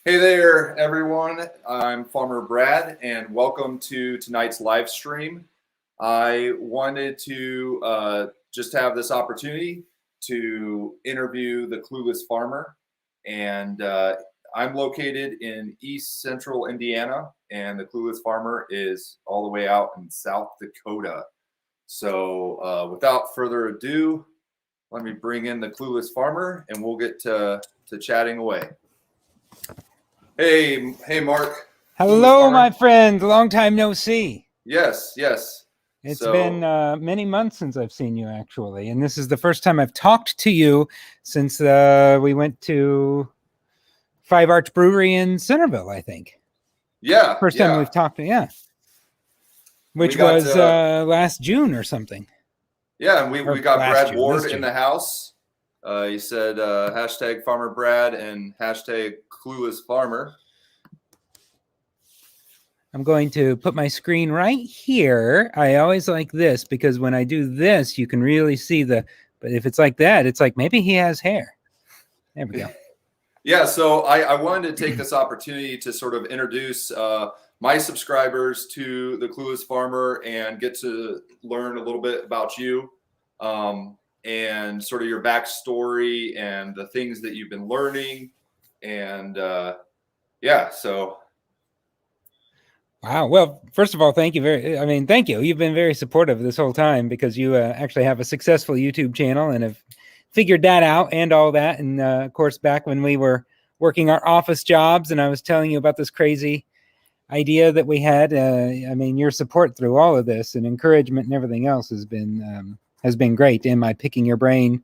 Hey there, everyone. I'm Farmer Brad, and welcome to tonight's live stream. I wanted to just have this opportunity to interview the Clueless Farmer, and I'm located in East Central Indiana, and the Clueless Farmer is all the way out in South Dakota. So without further ado, let me bring in the Clueless Farmer, and we'll get to chatting away. Hey, Mark. Hello, my friend. Long time no see. Yes. It's been many months since I've seen you, actually. And this is the first time I've talked to you since we went to Five Arch Brewery in Centerville, I think. Yeah. First time we've talked, which was last June or something. Yeah, and we got Brad Ward in the house. He said hashtag Farmer Brad and hashtag Clueless Farmer. I'm going to put my screen right here. I always like this because when I do this, you can really see but if it's like that, it's like maybe he has hair. There we go. Yeah, so I wanted to take this opportunity to sort of introduce my subscribers to the Clueless Farmer and get to learn a little bit about you and sort of your backstory and the things that you've been learning. And so. Wow. Well, first of all, thank you. Thank you. You've been very supportive this whole time because you actually have a successful YouTube channel and have figured that out and all that. And of course, back when we were working our office jobs and I was telling you about this crazy idea that we had, your support through all of this and encouragement and everything else has been great. And my picking your brain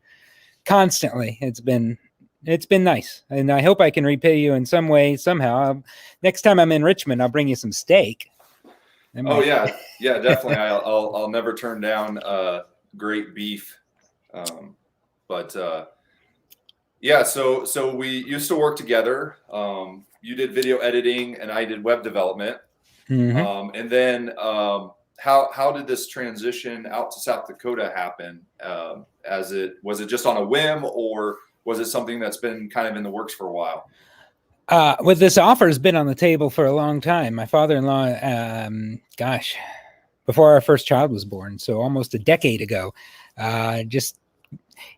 constantly. It's been nice, and I hope I can repay you in some way, somehow. Next time I'm in Richmond, I'll bring you some steak. Yeah, definitely. I'll never turn down great beef. So we used to work together. You did video editing, and I did web development. Mm-hmm. And then how did this transition out to South Dakota happen? Was it just on a whim, or was it something that's been kind of in the works for a while? Well, this offer has been on the table for a long time. My father-in-law, before our first child was born, so almost a decade ago,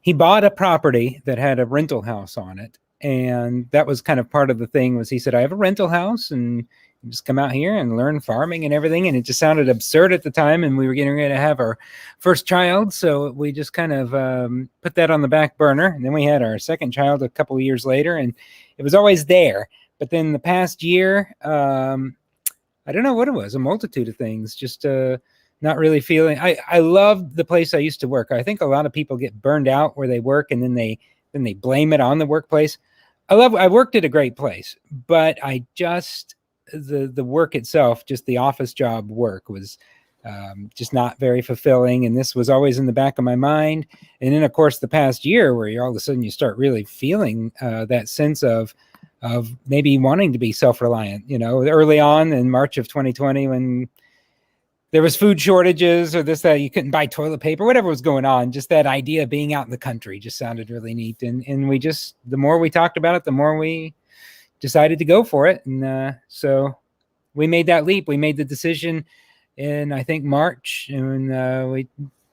he bought a property that had a rental house on it. And that was kind of part of the thing was he said, I have a rental house and just come out here and learn farming and everything. And it just sounded absurd at the time. And we were getting ready to have our first child. So we just kind of put that on the back burner. And then we had our second child a couple of years later, and it was always there. But then the past year, I don't know what it was, a multitude of things, just not really feeling. I loved the place I used to work. I think a lot of people get burned out where they work and then they blame it on the workplace. I worked at a great place, but I just, the work itself, just the office job work was just not very fulfilling. And this was always in the back of my mind. And then of course the past year where all of a sudden you start really feeling that sense of maybe wanting to be self-reliant, early on in March of 2020 when there was food shortages or that you couldn't buy toilet paper, whatever was going on, just that idea of being out in the country just sounded really neat. And the more we talked about it, the more we decided to go for it. And so we made that leap. We made the decision in, I think, March. And we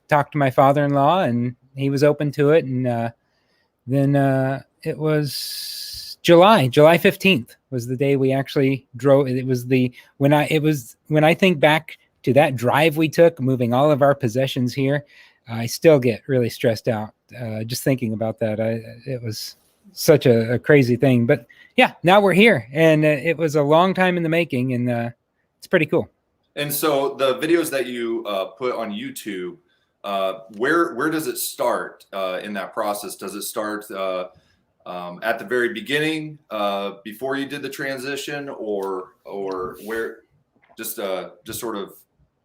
talked to my father-in-law and he was open to it. And then it was July 15th was the day we actually drove. It was when I think back to that drive we took, moving all of our possessions here, I still get really stressed out just thinking about that. It was such a crazy thing. But yeah, now we're here. And it was a long time in the making, and it's pretty cool. And so the videos that you put on YouTube, where does it start in that process? Does it start at the very beginning before you did the transition, or where? Just sort of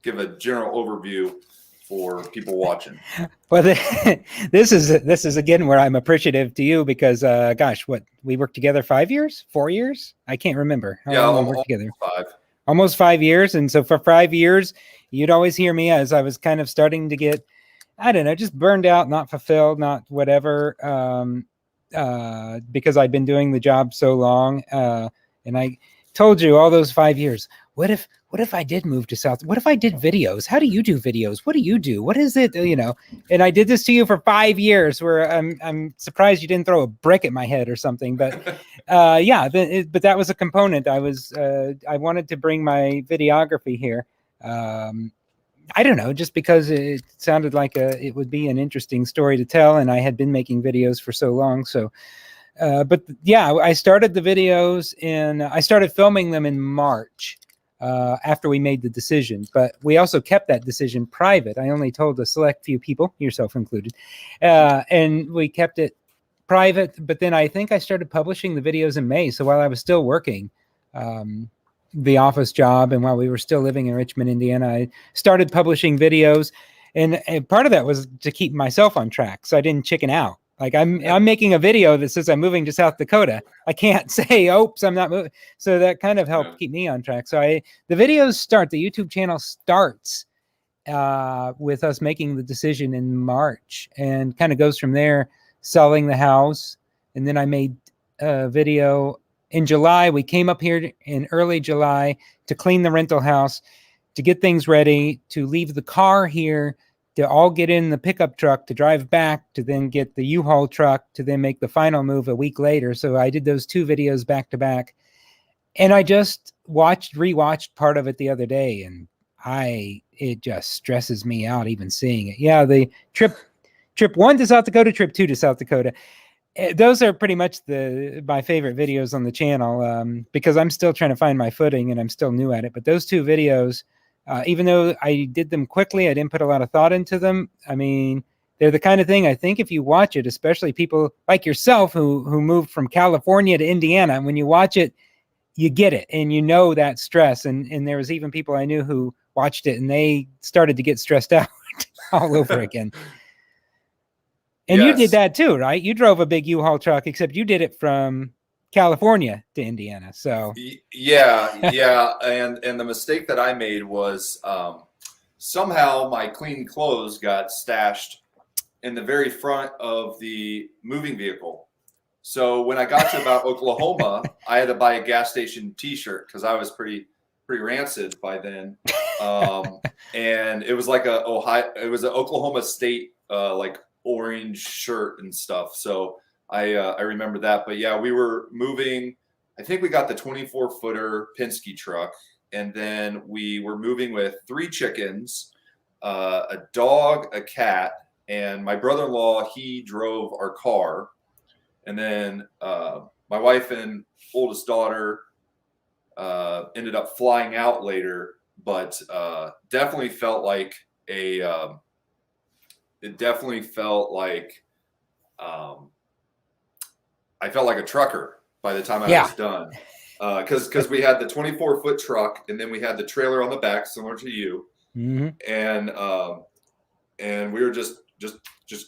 give a general overview for people watching. Well, this is again where I'm appreciative to you because we worked together 5 years, 4 years, I can't remember how long we worked together. Almost 5 years. And so for 5 years, you'd always hear me as I was kind of starting to get, I don't know, just burned out, not fulfilled, not whatever, because I'd been doing the job so long. And I told you all those 5 years, what if I did move to South? What if I did videos? How do you do videos? What do you do? What is it? You know, and I did this to you for 5 years, where I'm surprised you didn't throw a brick at my head or something. But yeah, but that was a component. I wanted to bring my videography here. I don't know, just because it sounded like it would be an interesting story to tell, and I had been making videos for so long. So, but yeah, I started the videos I started filming them in March after we made the decision. But we also kept that decision private. I only told a select few people, yourself included, and we kept it private. But then I think I started publishing the videos in May. So while I was still working the office job, and while we were still living in Richmond, Indiana, I started publishing videos, and part of that was to keep myself on track, so I didn't chicken out. Like I'm making a video that says I'm moving to South Dakota. I can't say, "Oops, I'm not moving." So that kind of helped keep me on track. So the videos the YouTube channel starts with us making the decision in March, and kind of goes from there, selling the house, and then I made a video in July. We came up here in early July to clean the rental house, to get things ready, to leave the car here, to all get in the pickup truck, to drive back, to then get the U-Haul truck, to then make the final move a week later. So I did those 2 videos back to back. And I just rewatched part of it the other day, and it just stresses me out even seeing it. Yeah, the trip 1 to South Dakota, trip 2 to South Dakota. Those are pretty much my favorite videos on the channel, because I'm still trying to find my footing and I'm still new at it. But those 2 videos, even though I did them quickly, I didn't put a lot of thought into them. I mean, they're the kind of thing, I think, if you watch it, especially people like yourself who moved from California to Indiana, when you watch it, you get it, and you know that stress. And there was even people I knew who watched it and they started to get stressed out all over again. And yes, you did that too, right? You drove a big U-Haul truck, except you did it from California to Indiana. So yeah. And the mistake that I made was somehow my clean clothes got stashed in the very front of the moving vehicle. So when I got to about Oklahoma, I had to buy a gas station T-shirt because I was pretty rancid by then. And it was like it was an Oklahoma State like orange shirt and stuff. So I remember that. But yeah, we were moving. I think we got the 24-footer Penske truck, and then we were moving with 3 chickens, a dog, a cat, and my brother-in-law, he drove our car. And then my wife and oldest daughter ended up flying out later, but definitely felt like I felt like a trucker by the time I was done, because we had the 24-foot truck, and then we had the trailer on the back, similar to you, and we were just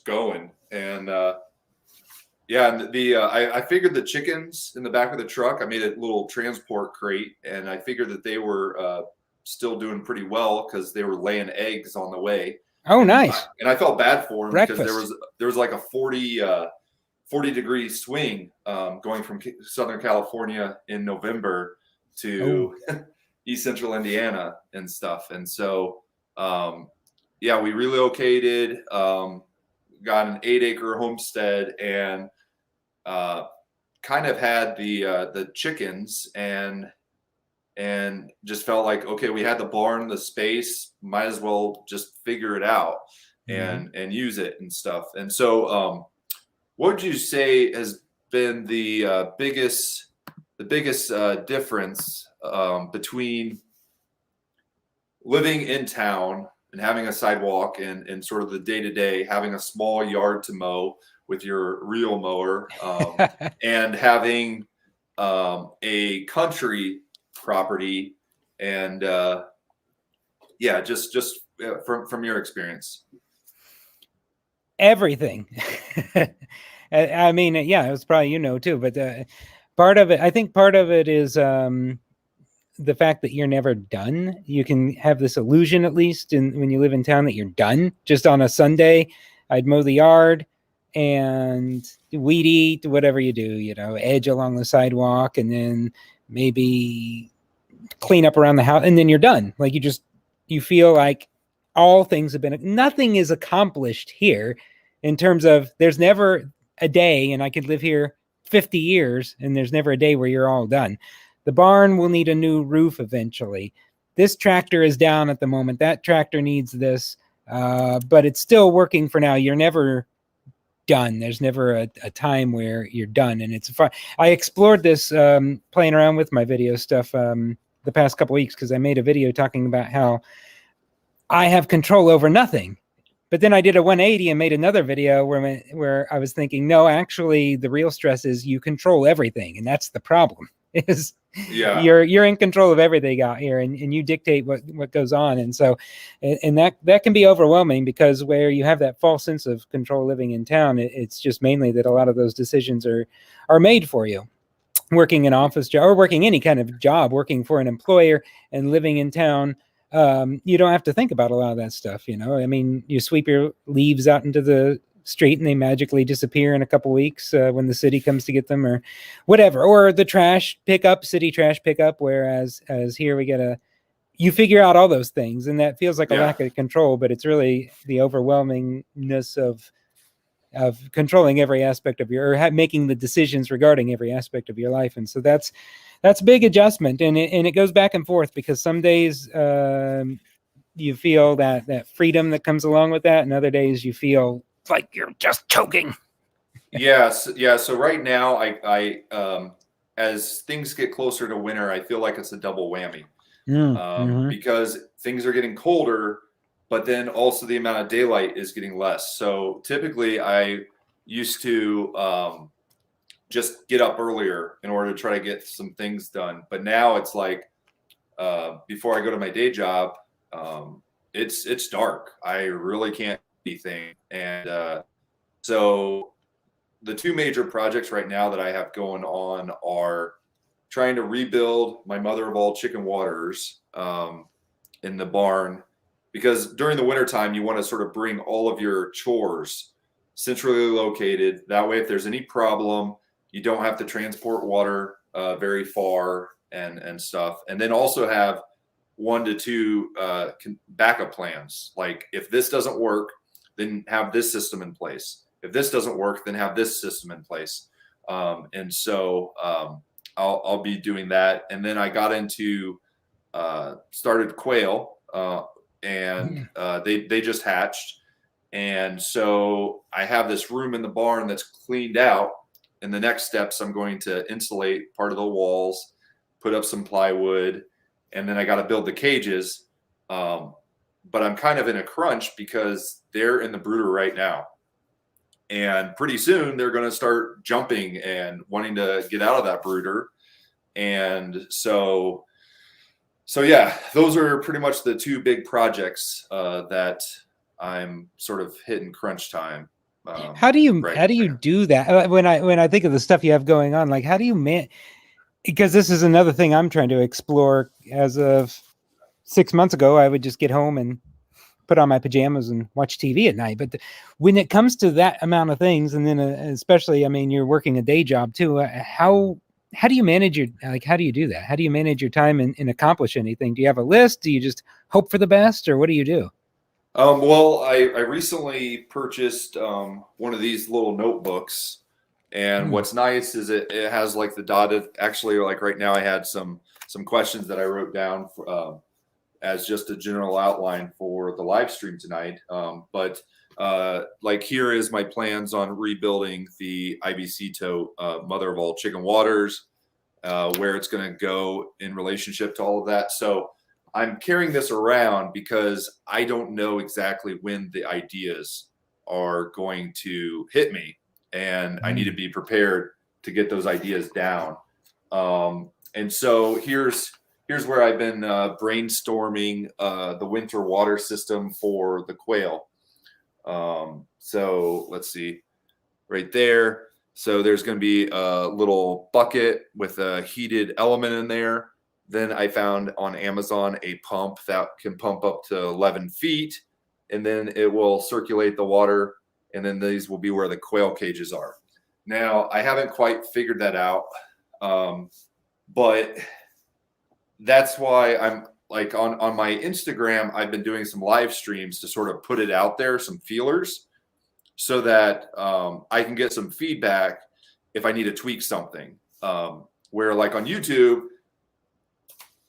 going, and I figured the chickens in the back of the truck, I made a little transport crate, and I figured that they were still doing pretty well because they were laying eggs on the way. Oh, nice. And I felt bad for them because there was like a 40-degree swing going from Southern California in November to East Central Indiana and stuff. And so, we relocated, got an 8-acre homestead, and kind of had the chickens and just felt like, okay, we had the barn, the space, might as well just figure it out and use it and stuff. And so, what would you say has been the biggest difference between living in town and having a sidewalk and sort of the day-to-day, having a small yard to mow with your real mower, and having a country property, and just from your experience? Everything. I mean, it was probably too, but part of it is the fact that you're never done. You can have this illusion, at least when you live in town, that you're done. Just on a Sunday, I'd mow the yard and weed eat, whatever you do, edge along the sidewalk, and then maybe clean up around the house, and then you're done. Like you feel like all things have been, nothing is accomplished here in terms of there's never a day, and I could live here 50 years and there's never a day where you're all done. The barn will need a new roof eventually. This tractor is down at the moment. That tractor needs this, but it's still working for now. You're never done. There's never a time where you're done. And it's fun. I explored this playing around with my video stuff the past couple weeks, because I made a video talking about how I have control over nothing. But then I did a 180 and made another video where I was thinking, no, actually, the real stress is you control everything, and that's the problem. Is you're in control of everything out here, and you dictate what goes on. And so, and that can be overwhelming, because where you have that false sense of control living in town, it's just mainly that a lot of those decisions are made for you. Working an office job or working any kind of job, working for an employer and living in town, you don't have to think about a lot of that stuff. I mean, you sweep your leaves out into the street and they magically disappear in a couple weeks when the city comes to get them, or whatever, or the trash pickup, city trash pickup. Whereas here you figure out all those things, and that feels like a lack of control, but it's really the overwhelmingness of controlling every aspect of making the decisions regarding every aspect of your life. And so that's a big adjustment, and it goes back and forth, because some days you feel that freedom that comes along with that, and other days you feel like you're just choking. Yes. Yeah. So right now, I as things get closer to winter, I feel like it's a double whammy, because things are getting colder, but then also the amount of daylight is getting less. So typically I used to just get up earlier in order to try to get some things done. But now it's like before I go to my day job, it's dark. I really can't do anything. And so the two major projects right now that I have going on are trying to rebuild my mother of all chicken waters in the barn, because during the wintertime, you want to sort of bring all of your chores centrally located. That way, if there's any problem, you don't have to transport water very far and stuff. And then also have 1 to 2 backup plans. Like if this doesn't work, then have this system in place. If this doesn't work, then have this system in place. And so I'll be doing that. And then I got into started Quail. And they just hatched. And so I have this room in the barn that's cleaned out. And the next steps, I'm going to insulate part of the walls, put up some plywood, and then I got to build the cages. But I'm kind of in a crunch because they're in the brooder right now. And pretty soon they're going to start jumping and wanting to get out of that brooder. And so yeah, those are pretty much the two big projects that I'm sort of hitting crunch time. How do you do that? When I think of the stuff you have going on, like how do you because this is another thing I'm trying to explore. As of 6 months ago, I would just get home and put on my pajamas and watch TV at night. But when it comes to that amount of things, and then especially, I mean, you're working a day job too. How do you manage how do you do that? How do you manage your time and accomplish anything? Do you have a list? Do you just hope for the best, or what do you do? Well, I recently purchased one of these little notebooks, and what's nice is it has like the dotted. Actually, like right now, I had some questions that I wrote down as just a general outline for the live stream tonight. But like here is my plans on rebuilding the IBC tote, mother of all chicken waters, where it's going to go in relationship to all of that. So I'm carrying this around because I don't know exactly when the ideas are going to hit me, and I need to be prepared to get those ideas down. And so here's where I've been brainstorming the winter water system for the quail. So let's see, right there. So there's going to be a little bucket with a heated element in there. Then I found on Amazon a pump that can pump up to 11 feet, and then it will circulate the water. And then these will be where the quail cages are. Now, I haven't quite figured that out. but that's why I'm like on my Instagram, I've been doing some live streams to sort of put it out there, some feelers, so that I can get some feedback if I need to tweak something. Where like on YouTube,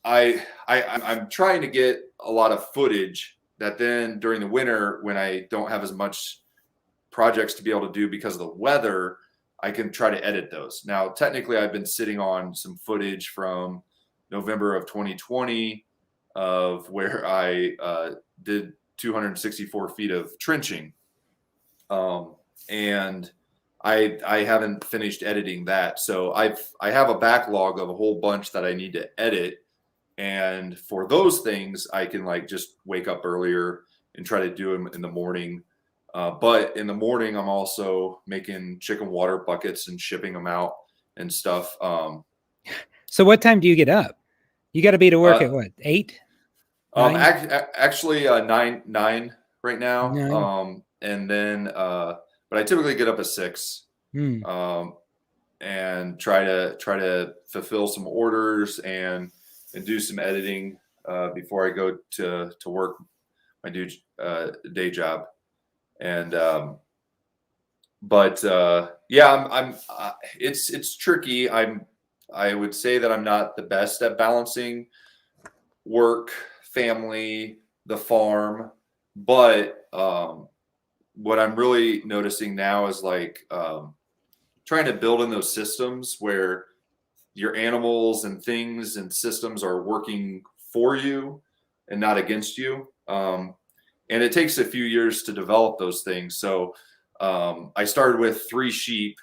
I'm trying to get a lot of footage that then during the winter, when I don't have as much projects to be able to do because of the weather, I can try to edit those. Now, technically, I've been sitting on some footage from November of 2020 of where I did 264 feet of trenching. And I haven't finished editing that. So I have a backlog of a whole bunch that I need to edit. And for those things, I can like just wake up earlier and try to do them in the morning. But in the morning, I'm also making chicken water buckets and shipping them out and stuff. So what time do you get up? You got to be to work at what, 8? Actually, 9 right now. 9? And then, but I typically get up at 6, and try to fulfill some orders and do some editing before I go to work my day job. And yeah, it's tricky. I would say that I'm not the best at balancing work, family, the farm, but what I'm really noticing now is like trying to build in those systems where your animals and things and systems are working for you and not against you. And it takes a few years to develop those things. So I started with 3 sheep,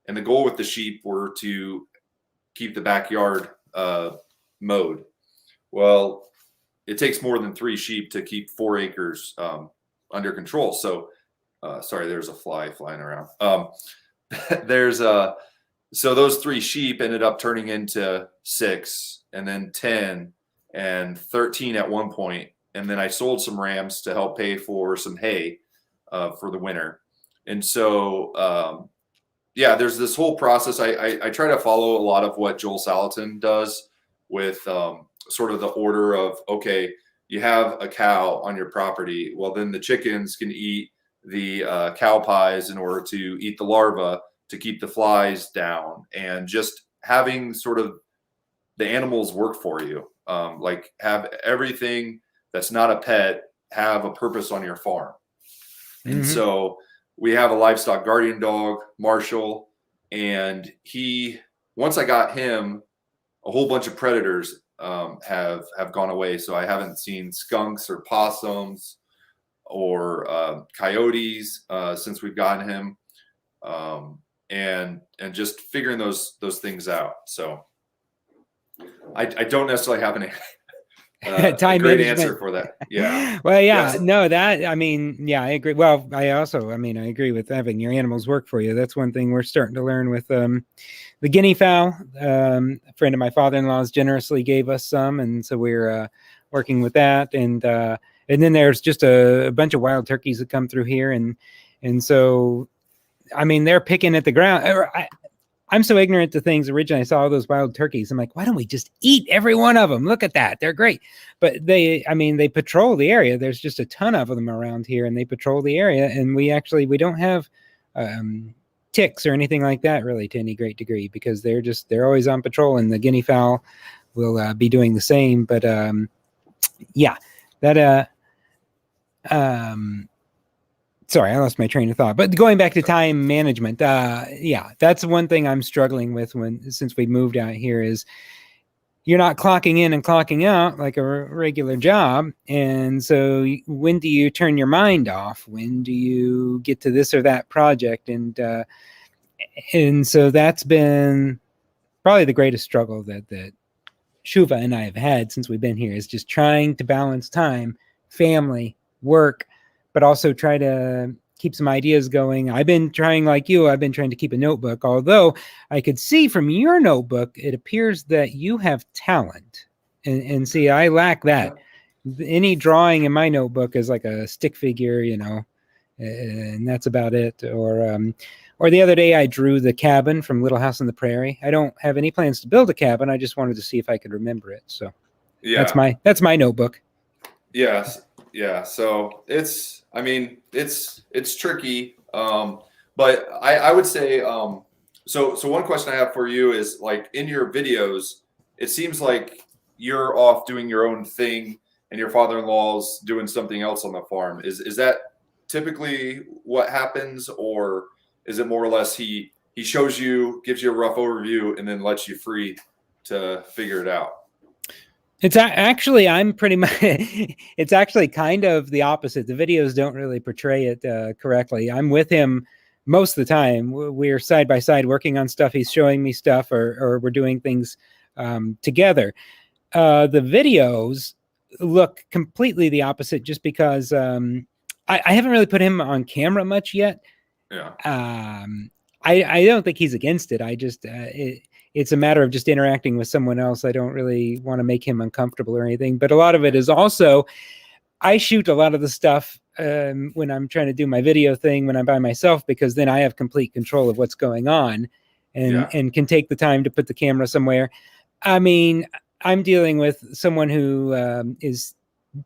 and the goal with the sheep were to keep the backyard mowed. Well, it takes more than 3 sheep to keep 4 acres under control. So sorry, there's a fly flying around. So those 3 sheep ended up turning into 6, and then 10, and 13 at one point. And then I sold some rams to help pay for some hay for the winter. And so, yeah, there's this whole process. I try to follow a lot of what Joel Salatin does with sort of the order of, okay, you have a cow on your property. Well, then the chickens can eat the cow pies in order to eat the larva to keep the flies down, and just having sort of the animals work for you. Like have everything that's not a pet have a purpose on your farm. And so we have a livestock guardian dog, Marshall, and once I got him, a whole bunch of predators have gone away. So I haven't seen skunks or possums or coyotes since we've gotten him, and just figuring those things out. So I don't necessarily have time a great management answer for that. Yeah. Well, yeah, Yes. no, I agree. Well, I agree with having your animals work for you. That's one thing we're starting to learn with the guinea fowl. A friend of my father-in-law's generously gave us some, and so we're working with that. And then there's just a bunch of wild turkeys that come through here, and so I mean they're picking at the ground. I'm so ignorant to things. Originally, I saw all those wild turkeys. I'm like, why don't we just eat every one of them? Look at that. They're great. But they patrol the area. There's just a ton of them around here, and they patrol the area. And we don't have ticks or anything like that really to any great degree, because they're always on patrol, and the guinea fowl will be doing the same. But yeah, that sorry, I lost my train of thought. But going back to time management, yeah, that's one thing I'm struggling with since we moved out here is you're not clocking in and clocking out like a regular job. And so when do you turn your mind off? When do you get to this or that project? And so that's been probably the greatest struggle that Shuva and I have had since we've been here, is just trying to balance time, family, work, but also try to keep some ideas going. I've been trying, like you, I've been trying to keep a notebook, although I could see from your notebook, it appears that you have talent. And see, I lack that. Any drawing in my notebook is like a stick figure, and that's about it. Or the other day I drew the cabin from Little House on the Prairie. I don't have any plans to build a cabin. I just wanted to see if I could remember it. So that's my notebook. Yes. Yeah. So it's tricky. But I would say, so one question I have for you is, like, in your videos, it seems like you're off doing your own thing and your father-in-law's doing something else on the farm. Is that typically what happens, or is it more or less he shows you, gives you a rough overview, and then lets you free to figure it out? It's actually, I'm pretty much, it's actually kind of the opposite. The videos don't really portray it correctly. I'm with him most of the time. We're side by side working on stuff. He's showing me stuff, or we're doing things together. The videos look completely the opposite, just because I haven't really put him on camera much yet. Yeah. I don't think he's against it. I just, it's a matter of just interacting with someone else. I don't really want to make him uncomfortable or anything. But a lot of it is also, I shoot a lot of the stuff when I'm trying to do my video thing when I'm by myself, because then I have complete control of what's going on, and can take the time to put the camera somewhere. I mean, I'm dealing with someone who is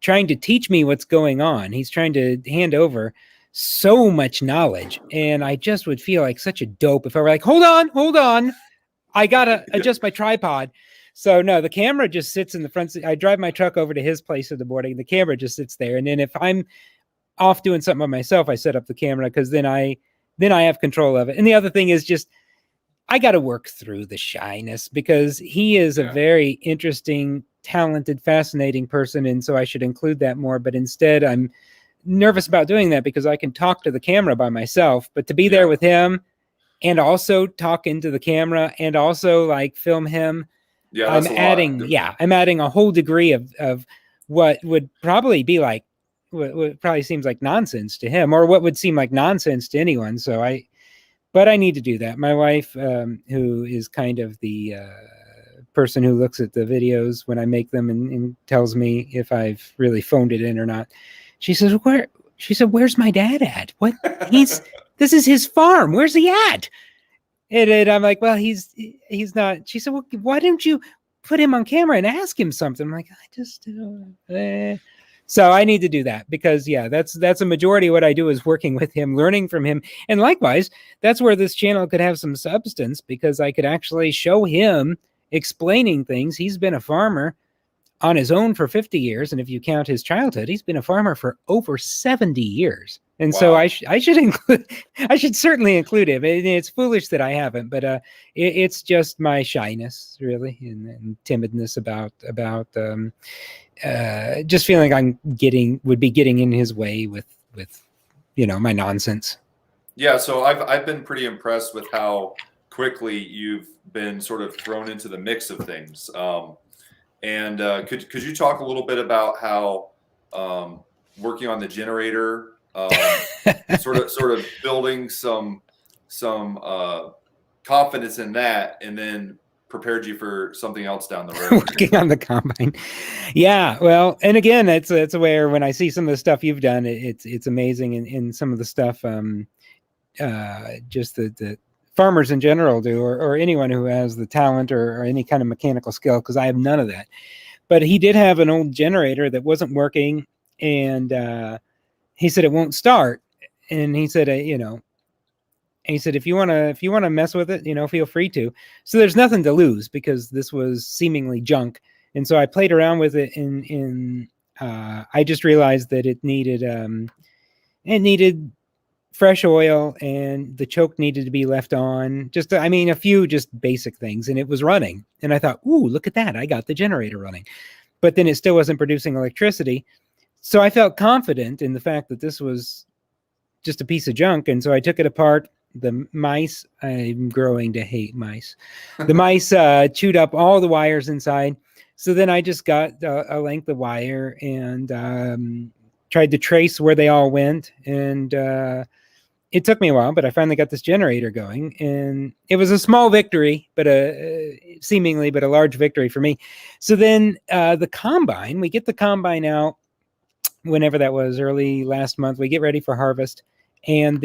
trying to teach me what's going on. He's trying to hand over so much knowledge, and I just would feel like such a dope if I were like, hold on. I gotta adjust my tripod. So no, the camera just sits in the front seat. I drive my truck over to his place in the morning. The camera just sits there. And then if I'm off doing something by myself, I set up the camera, because then I have control of it. And the other thing is just, I got to work through the shyness, because he is a very interesting, talented, fascinating person. And so I should include that more. But instead, I'm nervous about doing that, because I can talk to the camera by myself, but to be there with him and also talk into the camera and also like film him. Yeah, I'm adding a whole degree of what would probably be like, what probably seems like nonsense to him, or what would seem like nonsense to anyone. But I need to do that. My wife, who is kind of the person who looks at the videos when I make them and tells me if I've really phoned it in or not. She says, where's my dad at? What? This is his farm. Where's he at? And I'm like, well, he's not. She said, well, why don't you put him on camera and ask him something? I'm like, I just, So I need to do that, because that's a majority of what I do is working with him, learning from him. And likewise, that's where this channel could have some substance, because I could actually show him explaining things. He's been a farmer on his own for 50 years. And if you count his childhood, he's been a farmer for over 70 years. And so I should certainly include him. It's foolish that I haven't, but it's just my shyness, really, and timidness about just feeling would be getting in his way with my nonsense. Yeah, so I've been pretty impressed with how quickly you've been sort of thrown into the mix of things. And could you talk a little bit about how working on the generator, sort of building some confidence in that, and then prepared you for something else down the road? Working on the combine. Yeah, well, and again, it's where when I see some of the stuff you've done, it's amazing, and some of the stuff just the farmers in general do, or anyone who has the talent or any kind of mechanical skill, because I have none of that. But he did have an old generator that wasn't working, and he said it won't start. And he said, he said, if you want to mess with it, feel free to. So there's nothing to lose, because this was seemingly junk. And so I played around with it, and I just realized that it needed fresh oil, and the choke needed to be left on. Just, a few just basic things, and it was running. And I thought, ooh, look at that. I got the generator running. But then it still wasn't producing electricity. So I felt confident in the fact that this was just a piece of junk. And so I took it apart. The mice, I'm growing to hate mice. The mice chewed up all the wires inside. So then I just got a length of wire and tried to trace where they all went. And it took me a while, but I finally got this generator going. And it was a small victory, but seemingly a large victory for me. So then the combine, we get the combine out whenever that was, early last month. We get ready for harvest. and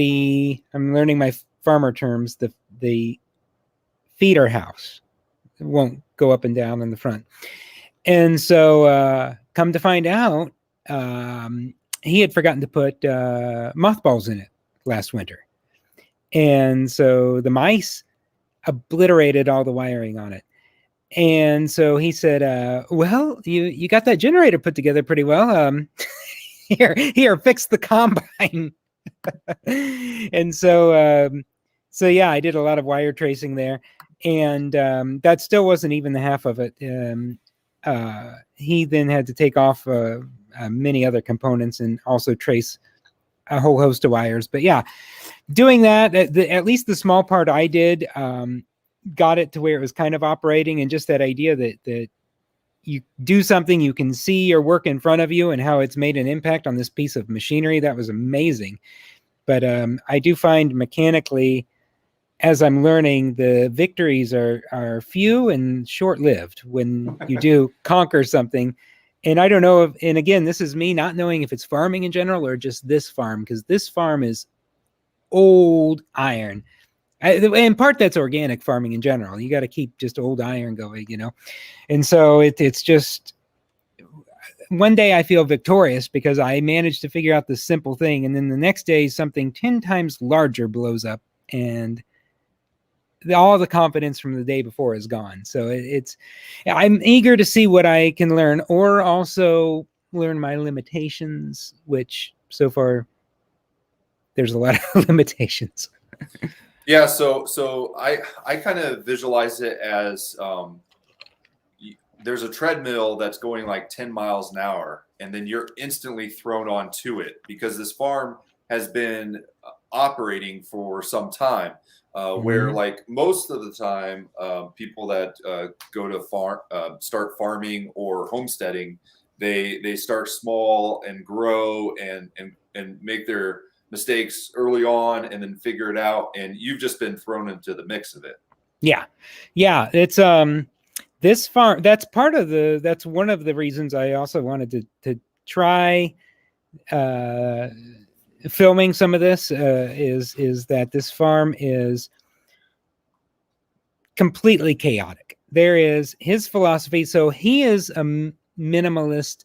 I'm learning my farmer terms, the feeder house. It won't go up and down in the front. And so come to find out, he had forgotten to put mothballs in it last winter. And so the mice obliterated all the wiring on it. And so he said, well, you got that generator put together pretty well. Here, fix the combine. And so yeah, I did a lot of wire tracing there. And that still wasn't even the half of it. He then had to take off many other components and also trace a whole host of wires. But yeah, doing that, at least the small part I did, got it to where it was kind of operating, and just that idea that you do something, you can see your work in front of you and how it's made an impact on this piece of machinery. That was amazing. But I do find mechanically, as I'm learning, the victories are few and short-lived when you do conquer something. And I don't know if, and again, this is me not knowing if it's farming in general or just this farm, because this farm is old iron. In part, that's organic farming in general. You got to keep just old iron going, you know? And so it's just, one day I feel victorious because I managed to figure out this simple thing. And then the next day, something 10 times larger blows up, and all the confidence from the day before is gone. So I'm eager to see what I can learn, or also learn my limitations, which so far there's a lot of limitations. Yeah, so I kind of visualize it as there's a treadmill that's going like 10 miles an hour, and then you're instantly thrown onto it because this farm has been operating for some time. Where like most of the time, people that go to start farming or homesteading, they start small and grow and make their mistakes early on and then figure it out. And you've just been thrown into the mix of it. Yeah. It's this farm. That's one of the reasons I also wanted to try filming some of this is that this farm is completely chaotic. There is his philosophy. So he is a minimalist,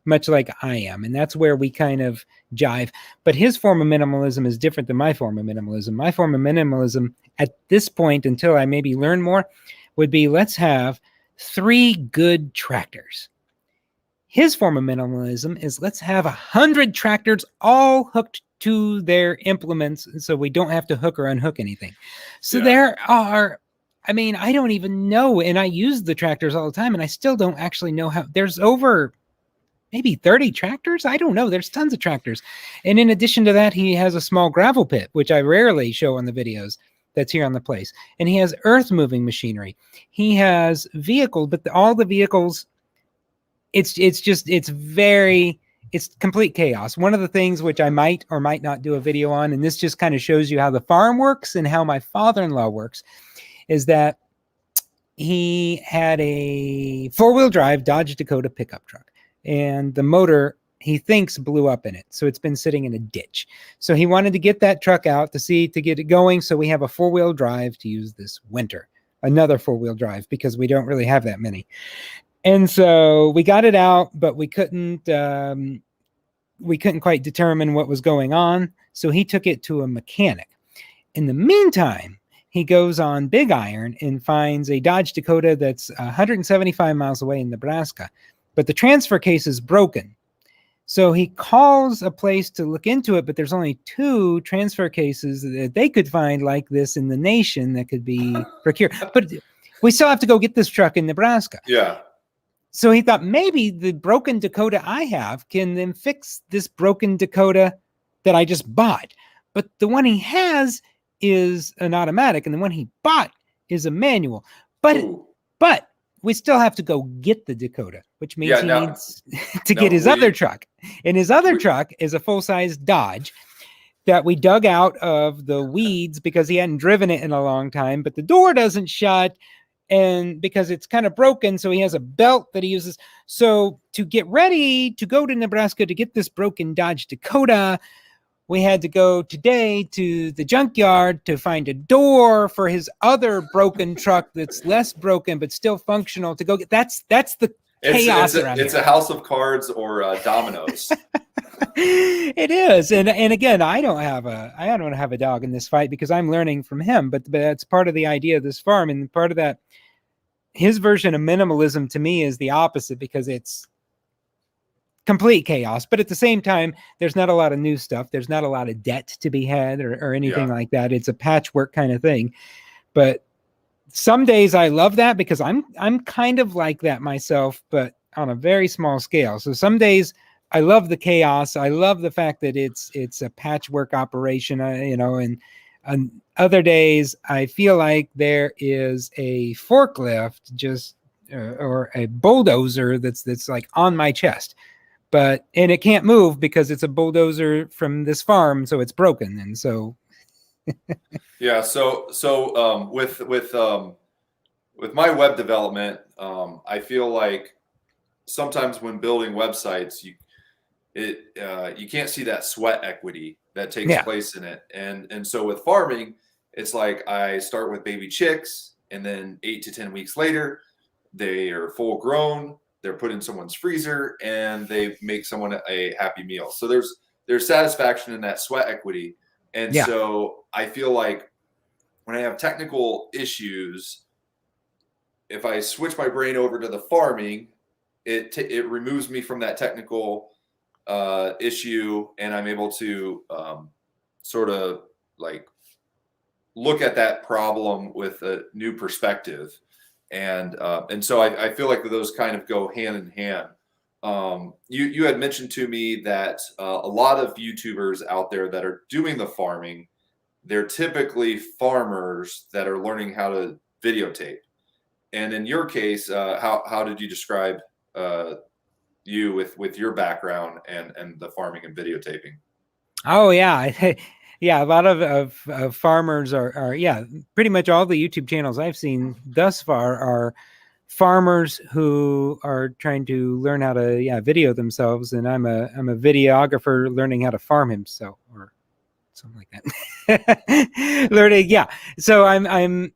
much like I am, and that's where we kind of jive. But his form of minimalism is different than my form of minimalism. My form of minimalism at this point, until I maybe learn more, would be let's have 3 good tractors. His form of minimalism is let's have 100 tractors all hooked to their implements so we don't have to hook or unhook anything. So there are, I mean, I don't even know, and I use the tractors all the time, and I still don't actually know how. There's over maybe 30 tractors. I don't know. There's tons of tractors. And in addition to that, he has a small gravel pit, which I rarely show on the videos, that's here on the place. And he has earth moving machinery. He has vehicles, but all the vehicles, it's complete chaos. One of the things which I might or might not do a video on, and this just kind of shows you how the farm works and how my father-in-law works, is that he had a 4-wheel drive Dodge Dakota pickup truck. And the motor, he thinks, blew up in it. So it's been sitting in a ditch. So he wanted to get that truck out to get it going. So we have a 4-wheel drive to use this winter, another 4-wheel drive, because we don't really have that many. And so we got it out, but we couldn't quite determine what was going on. So he took it to a mechanic. In the meantime, he goes on Big Iron and finds a Dodge Dakota that's 175 miles away in Nebraska. But the transfer case is broken. So he calls a place to look into it, but there's only 2 transfer cases that they could find like this in the nation that could be procured. But we still have to go get this truck in Nebraska. Yeah. So he thought maybe the broken Dakota I have can then fix this broken Dakota that I just bought. But the one he has is an automatic, and the one he bought is a manual. But we still have to go get the Dakota, which means he needs to get his other truck. And his other truck is a full-size Dodge that we dug out of the weeds because he hadn't driven it in a long time, but the door doesn't shut, and because it's kind of broken, so he has a belt that he uses. So to get ready to go to Nebraska to get this broken Dodge Dakota, we had to go today to the junkyard to find a door for his other broken truck that's less broken but still functional to go get. That's the chaos around here. It's a house of cards or dominoes. It is, and again, I don't have a dog in this fight because I'm learning from him. But that's part of the idea of this farm, and part of that. His version of minimalism to me is the opposite because it's complete chaos. But at the same time, there's not a lot of new stuff. There's not a lot of debt to be had or anything like that. It's a patchwork kind of thing. But some days I love that because I'm kind of like that myself, but on a very small scale. So some days I love the chaos. I love the fact that it's a patchwork operation, and on other days I feel like there is a forklift or a bulldozer that's like on my chest, and it can't move because it's a bulldozer from this farm, so it's broken. And so yeah. So with my web development, I feel like sometimes when building websites, you can't see that sweat equity that takes place in it. And so with farming, it's like I start with baby chicks, and then 8 to 10 weeks later, they are full grown. They're put in someone's freezer, and they make someone a happy meal. So there's satisfaction in that sweat equity. And so I feel like when I have technical issues, if I switch my brain over to the farming, it removes me from that technical issue, and I'm able to sort of like look at that problem with a new perspective. And so I feel like those kind of go hand in hand. You had mentioned to me that a lot of YouTubers out there that are doing the farming, they're typically farmers that are learning how to videotape. And in your case, how did you describe you with your background and the farming and videotaping? Oh yeah. Yeah, a lot of farmers are pretty much all the YouTube channels I've seen thus far are farmers who are trying to learn how to video themselves, and I'm a videographer learning how to farm himself or something like that. Learning, so I'm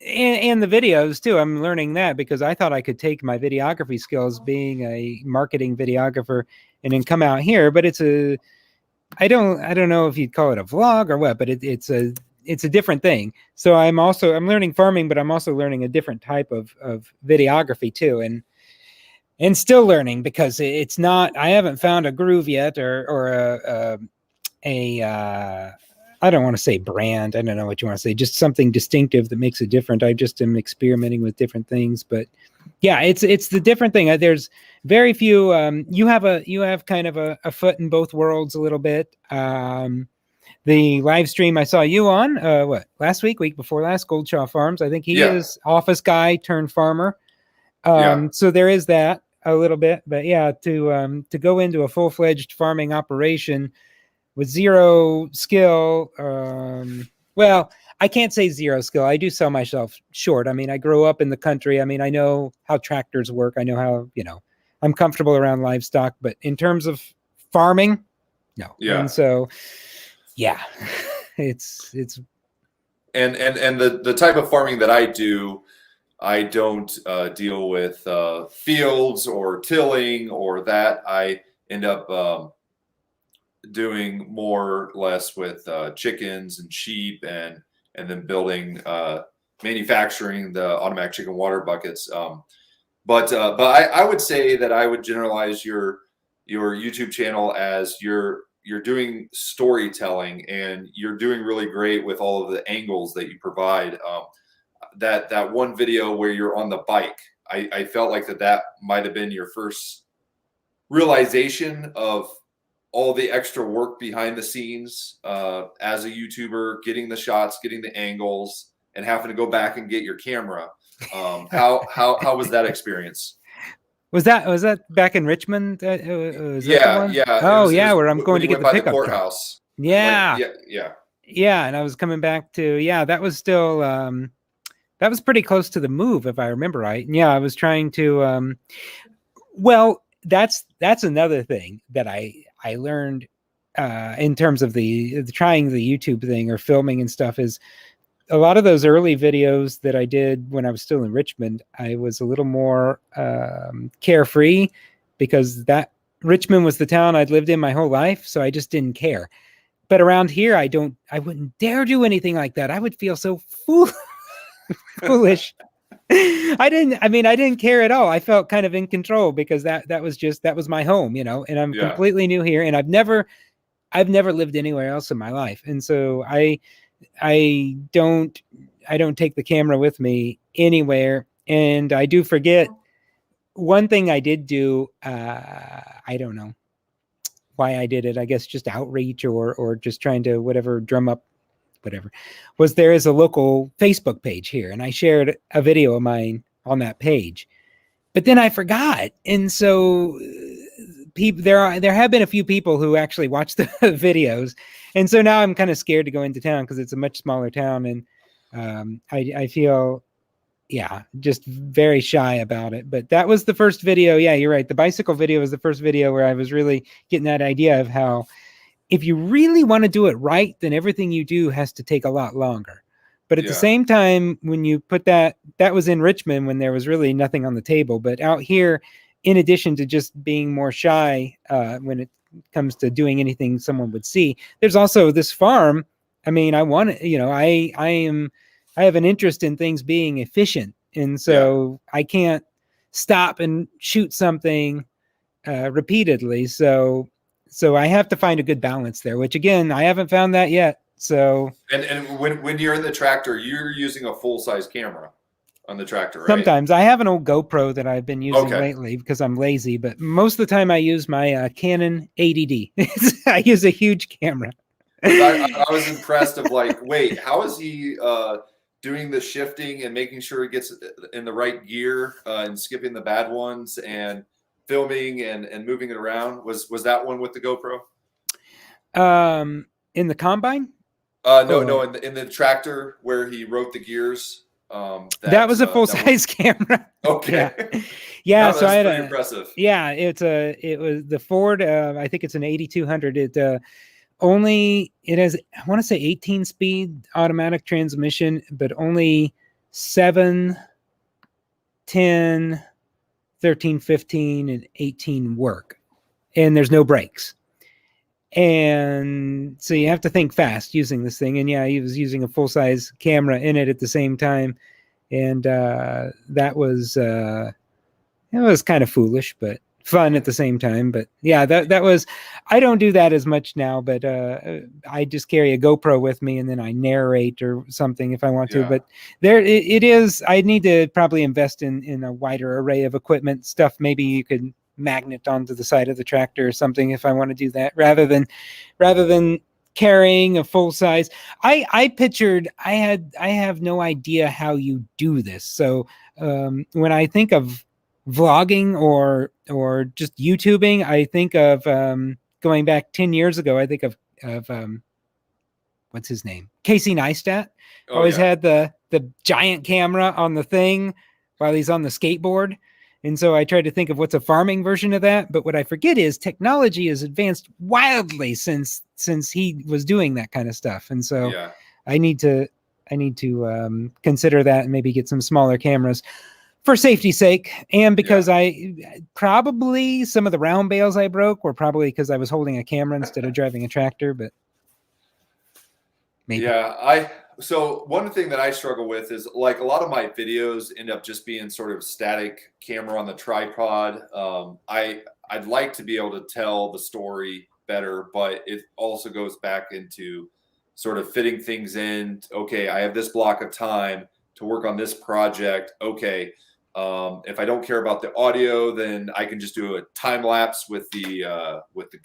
and the videos too. I'm learning that because I thought I could take my videography skills being a marketing videographer and then come out here, but I don't know if you'd call it a vlog or what, but it's a different thing. So I'm learning farming, but I'm also learning a different type of videography too, and still learning because it's not. I haven't found a groove yet, or a I don't want to say brand. I don't know what you want to say. Just something distinctive that makes it different. I just am experimenting with different things, but yeah, it's the different thing. There's very few. You have kind of a foot in both worlds a little bit. The live stream I saw you on, last week before last, Goldshaw Farms. I think he is office guy turned farmer. So there is that a little bit, but to go into a full-fledged farming operation with zero skill, well, I can't say zero skill. I do sell myself short. I mean, I grew up in the country. I mean, I know how tractors work. I know how, I'm comfortable around livestock, but in terms of farming, no. Yeah. And so, it's and the type of farming that I do, I don't deal with fields or tilling or that. I end up doing more or less with chickens and sheep, and then building manufacturing the automatic chicken water buckets. But I would say that I would generalize your YouTube channel as you're doing storytelling, and you're doing really great with all of the angles that you provide. That one video where you're on the bike, I felt like that might have been your first realization of all the extra work behind the scenes as a YouTuber, getting the shots, getting the angles, and having to go back and get your camera. How was that experience? Was that back in Richmond? Was yeah. Oh, where I'm going to get the pickup courthouse. Truck. Yeah. Yeah. And I was coming back to that was still that was pretty close to the move, if I remember right. And I was trying to well, that's another thing that I learned in terms of the trying the YouTube thing or filming and stuff is a lot of those early videos that I did when I was still in Richmond. I was a little more carefree because that Richmond was the town I'd lived in my whole life, so I just didn't care. But around here, I wouldn't dare do anything like that. I would feel so foolish. I didn't care at all. I felt kind of in control because that was my home, you know, and I'm completely new here, and I've never lived anywhere else in my life. And so I don't take the camera with me anywhere. And I do forget one thing I did do. I don't know why I did it. I guess just outreach or just trying to drum up whatever, was there is a local Facebook page here, and I shared a video of mine on that page, but then I forgot. And so there have been a few people who actually watch the videos, and so now I'm kind of scared to go into town because it's a much smaller town, and I feel just very shy about it. But that was the first video. Yeah, you're right. The bicycle video was the first video where I was really getting that idea of how if you really want to do it right, then everything you do has to take a lot longer. But at the same time, when you put that was in Richmond when there was really nothing on the table. But out here, in addition to just being more shy when it comes to doing anything someone would see, there's also this farm. I mean, I want to, you know, I have an interest in things being efficient. And so I can't stop and shoot something repeatedly. So I have to find a good balance there, which again, I haven't found that yet. So and when you're in the tractor, you're using a full-size camera on the tractor, right? Sometimes I have an old GoPro that I've been using lately because I'm lazy, but most of the time I use my Canon 80D. I use a huge camera. I was impressed of like, wait, how is he doing the shifting and making sure it gets in the right gear and skipping the bad ones and filming and moving it around? Was that one with the GoPro? In the combine? No, in the tractor where he wrote the gears. That was a full size camera. Okay. Yeah. No, so I had pretty impressive. Yeah, it was the Ford. I think it's an 8200. It has, I want to say 18 speed automatic transmission, but only 7, 10, 13, 15, and 18 work. And there's no brakes. And so you have to think fast using this thing. And yeah, he was using a full-size camera in it at the same time. And that was it was kind of foolish, but fun at the same time. But yeah, that was, I don't do that as much now, but I just carry a GoPro with me and then I narrate or something if I want to. But there it is. I need to probably invest in a wider array of equipment stuff. Maybe you could magnet onto the side of the tractor or something if I want to do that rather than carrying a full size. I pictured, I have no idea how you do this. So when I think of vlogging or just YouTubing, I think of going back 10 years ago. I think of what's his name? Casey Neistat. Always had the giant camera on the thing while he's on the skateboard. And so I tried to think of what's a farming version of that. But what I forget is technology has advanced wildly since he was doing that kind of stuff. And so I need to consider that and maybe get some smaller cameras for safety's sake. And because I probably some of the round bales I broke were probably because I was holding a camera instead of driving a tractor. But maybe. So one thing that I struggle with is like a lot of my videos end up just being sort of static camera on the tripod. I'd like to be able to tell the story better, but it also goes back into sort of fitting things in. Okay, I have this block of time to work on this project. Okay, if I don't care about the audio, then I can just do a time lapse with the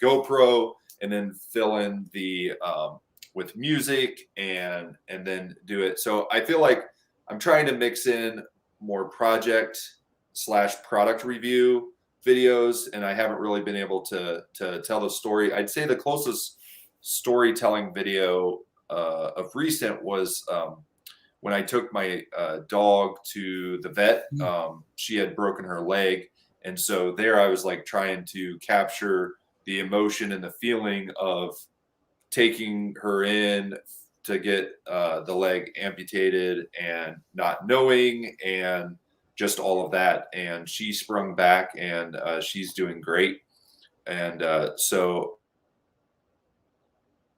GoPro and then fill in the with music and then do it. So I feel like I'm trying to mix in more project/product review videos, and I haven't really been able to tell the story. I'd say the closest storytelling video of recent was when I took my dog to the vet. She had broken her leg, and so there I was like trying to capture the emotion and the feeling of taking her in to get the leg amputated and not knowing and just all of that. And she sprung back, and she's doing great. And so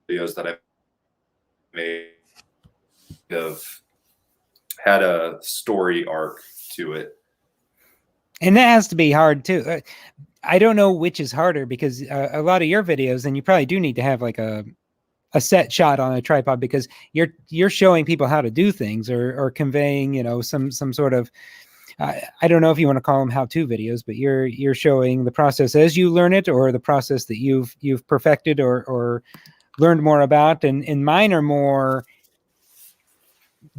videos that I've made have had a story arc to it. And that has to be hard too. I don't know which is harder, because a lot of your videos, and you probably do need to have like a set shot on a tripod, because you're showing people how to do things, or conveying, you know, some sort of, I don't know if you want to call them how-to videos, but you're showing the process as you learn it, or the process that you've perfected or learned more about. And mine are more,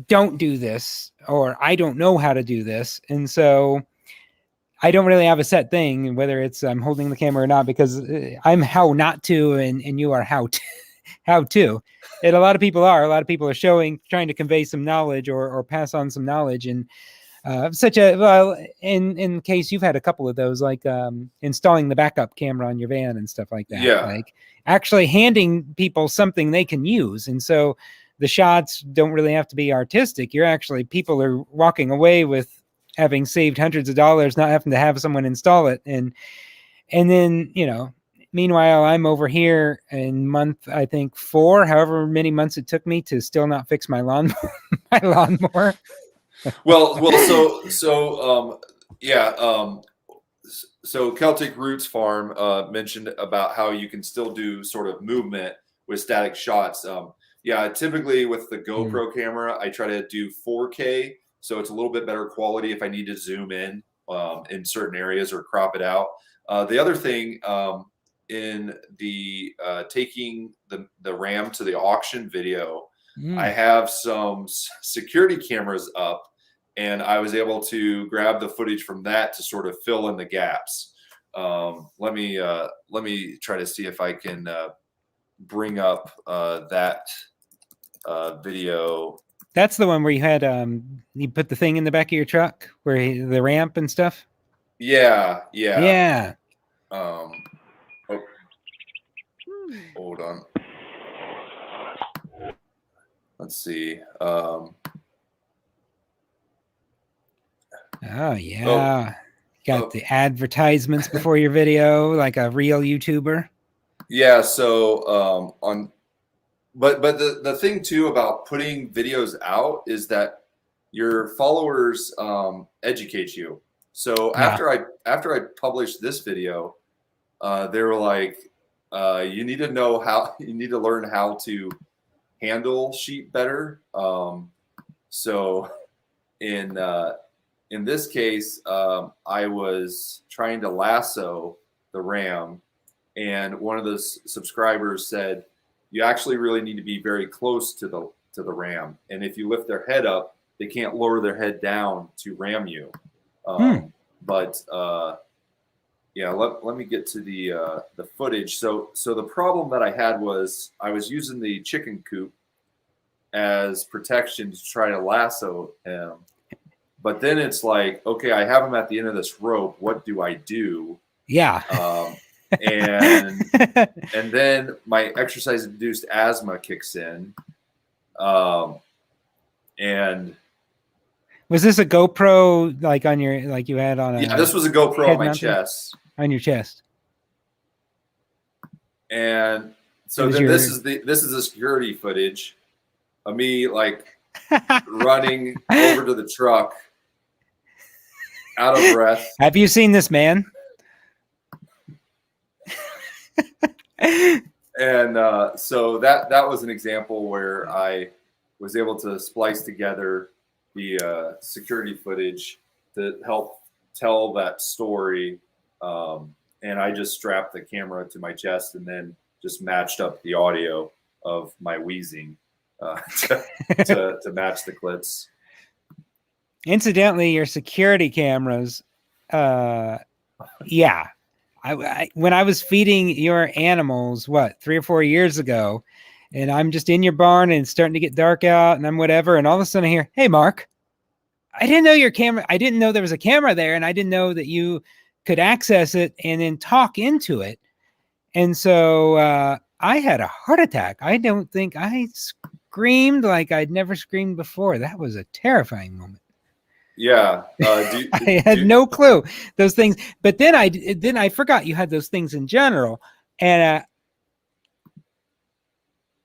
don't do this, or I don't know how to do this. And so I don't really have a set thing, whether it's I'm holding the camera or not, because I'm how not to, and you are how to. How to. And a lot of people are showing, trying to convey some knowledge or pass on some knowledge. And in case you've had a couple of those, like installing the backup camera on your van and stuff like that. Yeah. Like actually handing people something they can use. And so the shots don't really have to be artistic. People are walking away with having saved hundreds of dollars, not having to have someone install it. And then, you know, meanwhile, I'm over here in month, I think 4, however many months it took me to still not fix my lawnmower. So Celtic Roots Farm mentioned about how you can still do sort of movement with static shots. Typically with the GoPro camera, I try to do 4K, so it's a little bit better quality if I need to zoom in certain areas or crop it out. The other thing, in the taking the Ram to the auction video, I have some security cameras up, and I was able to grab the footage from that to sort of fill in the gaps. Let me try to see if I can bring up that video. That's the one where you had you put the thing in the back of your truck, where the ramp and stuff. Yeah. Hold on. Let's see. Oh yeah. Got the advertisements before your video, like a real YouTuber. Yeah. So but the thing too about putting videos out is that your followers educate you. So after I published this video, they were like, you need to learn how to handle sheep better. So in this case, I was trying to lasso the ram, and one of the subscribers said, you actually really need to be very close to the ram, and if you lift their head up, they can't lower their head down to ram you. But yeah, let me get to the footage. So the problem that I had was I was using the chicken coop as protection to try to lasso him. But then it's like, okay, I have him at the end of this rope. What do I do? Yeah. And then my exercise-induced asthma kicks in. And was this a GoPro like on your, like you had on a? Yeah, this was a GoPro on my chest. On your chest. And so then this is the security footage of me like running over to the truck, out of breath. Have you seen this man? And so that was an example where I was able to splice together the security footage to help tell that story. And I just strapped the camera to my chest and then just matched up the audio of my wheezing to match the clips. Incidentally, your security cameras, yeah. When I was feeding your animals, 3 or 4 years ago, and I'm just in your barn and it's starting to get dark out and I'm whatever, and all of a sudden I hear, hey, Mark, I didn't know your camera. I didn't know there was a camera there, and I didn't know that you could access it and then talk into it. And so I had a heart attack. I don't think I screamed like I'd never screamed before. That was a terrifying moment. Yeah. I had no clue those things. But then I forgot you had those things in general. And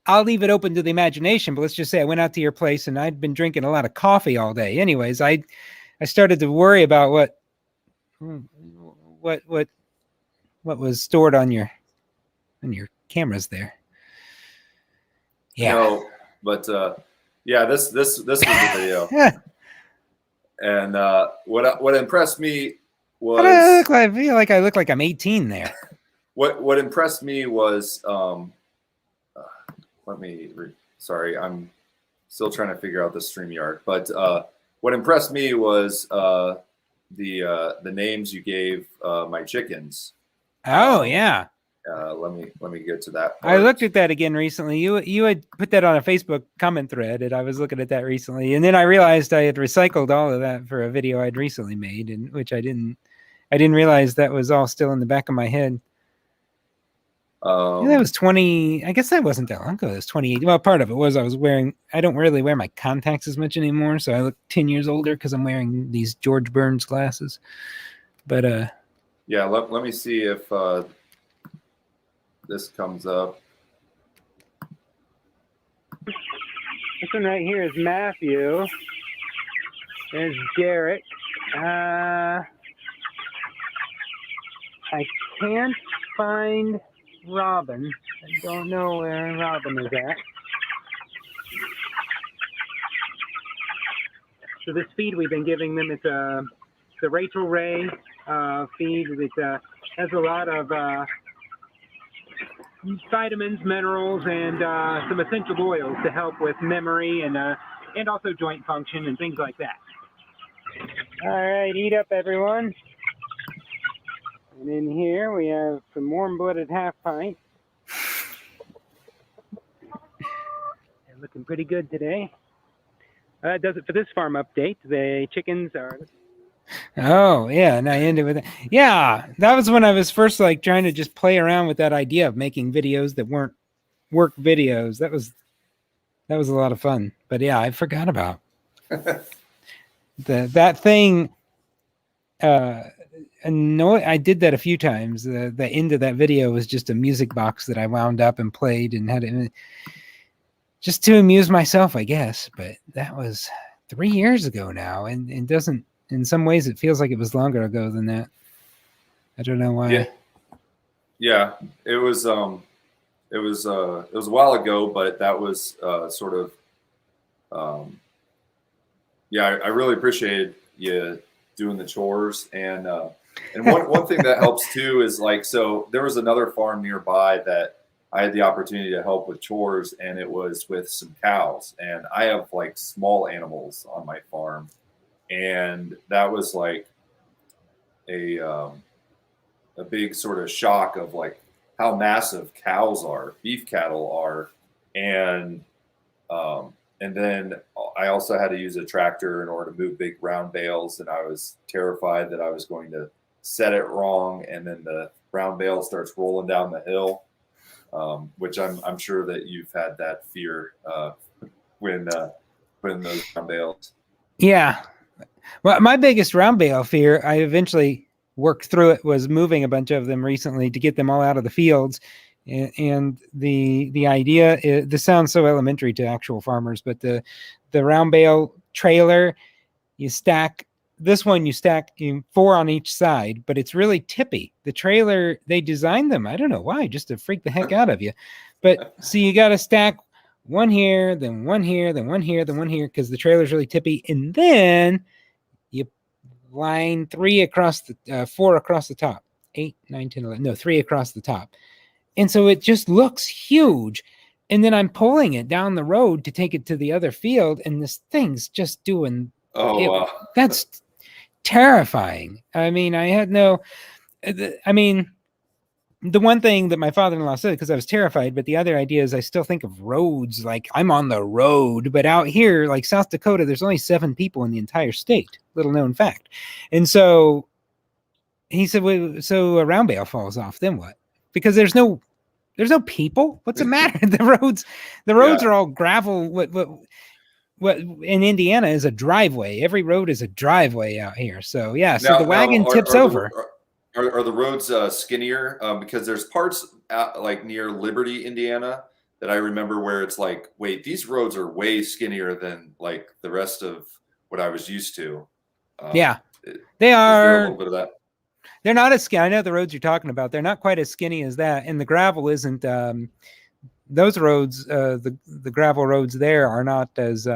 I'll leave it open to the imagination, but let's just say I went out to your place and I'd been drinking a lot of coffee all day. Anyways, I started to worry about what was stored on your cameras there. Yeah. No, but yeah, this was the video. And what impressed me was I feel like I look like I'm 18 there. What impressed me was sorry, I'm still trying to figure out the StreamYard, but what impressed me was the names you gave my chickens. Oh yeah. Let me get to that part. I looked at that again recently. You had put that on a Facebook comment thread, and I was looking at that recently, and then I realized I had recycled all of that for a video I'd recently made, and which I didn't realize that was all still in the back of my head. Yeah, that was 20. I guess that wasn't that long ago. It was 28. Well, part of it was I don't really wear my contacts as much anymore, so I look 10 years older because I'm wearing these George Burns glasses. But yeah, let me see if this comes up. This one right here is Matthew. There's Garrett. I can't find Robin. I don't know where Robin is at. So this feed we've been giving them, it's the Rachel Ray feed. It has a lot of vitamins, minerals, and some essential oils to help with memory and also joint function and things like that. All right, eat up, everyone. And in here we have some warm-blooded half pint. They're looking pretty good today. That does it for this farm update. The chickens are... Oh, yeah, and I ended with that. Yeah, that was when I was first like trying to just play around with that idea of making videos that weren't work videos. That was a lot of fun. But yeah, I forgot about that thing. No, I did that a few times. The end of that video was just a music box that I wound up and played and had it just to amuse myself, I guess. But that was 3 years ago now, and it doesn't. In some ways, it feels like it was longer ago than that. I don't know why. Yeah, it was a while ago, but that was sort of yeah. I really appreciated you doing the chores, and one thing that helps too is like, so there was another farm nearby that I had the opportunity to help with chores, and it was with some cows, and I have like small animals on my farm. And that was like a big sort of shock of like how massive cows are, beef cattle are, and then I also had to use a tractor in order to move big round bales, and I was terrified that I was going to set it wrong, and then the round bale starts rolling down the hill, which I'm sure that you've had that fear when those round bales. Yeah. Well, my biggest round bale fear, I eventually worked through it, was moving a bunch of them recently to get them all out of the fields. And the idea is, this sounds so elementary to actual farmers, but the round bale trailer, you stack 4 on each side, but it's really tippy. The trailer, they designed them, I don't know why, just to freak the heck out of you. But so you got to stack one here, then one here, then one here, then one here, because the trailer's really tippy. And then you line 4 across the top, 8, 9, 10, 11, no, 3 across the top. And so it just looks huge. And then I'm pulling it down the road to take it to the other field, and this thing's just doing, wow. That's terrifying. I mean, the one thing that my father-in-law said, because I was terrified, but the other idea is I still think of roads like I'm on the road. But out here, like South Dakota, there's only 7 people in the entire state, little known fact. And so he said, well, so a round bale falls off, then what? because there's no people. What's the matter? The roads are all gravel. What in Indiana is a driveway. Every road is a driveway out here. So yeah, so the wagon tips over. Are the roads skinnier? Because there's parts out, like near Liberty, Indiana, that I remember where it's like, wait, these roads are way skinnier than like the rest of what I was used to. Yeah, they are. Is there a little bit of that? They're not as skinny. I know the roads you're talking about. They're not quite as skinny as that, and the gravel isn't. Those roads, the gravel roads there are not as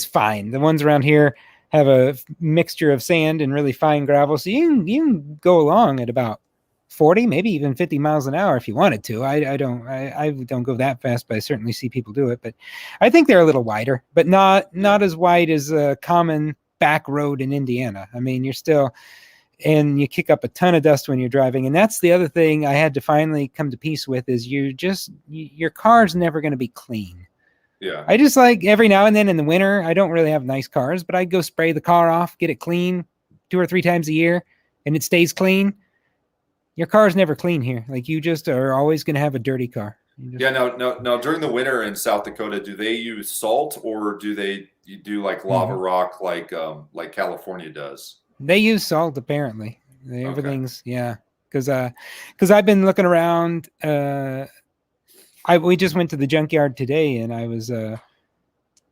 fine. The ones around here have a mixture of sand and really fine gravel, so you can go along at about 40, maybe even 50 miles an hour if you wanted to. I don't go that fast, but I certainly see people do it. But I think they're a little wider, but not as wide as a common back road in Indiana. I mean, you're still. And you kick up a ton of dust when you're driving. And that's the other thing I had to finally come to peace with is your car's never going to be clean. Yeah. I just like every now and then in the winter, I don't really have nice cars, but I go spray the car off, get it clean 2 or 3 times a year, and it stays clean. Your car's never clean here. Like you just are always going to have a dirty car. Yeah. No. During the winter in South Dakota, do they use salt or do they do like lava rock like California does? They use salt apparently. Everything's because I've been looking around. We just went to the junkyard today, and I was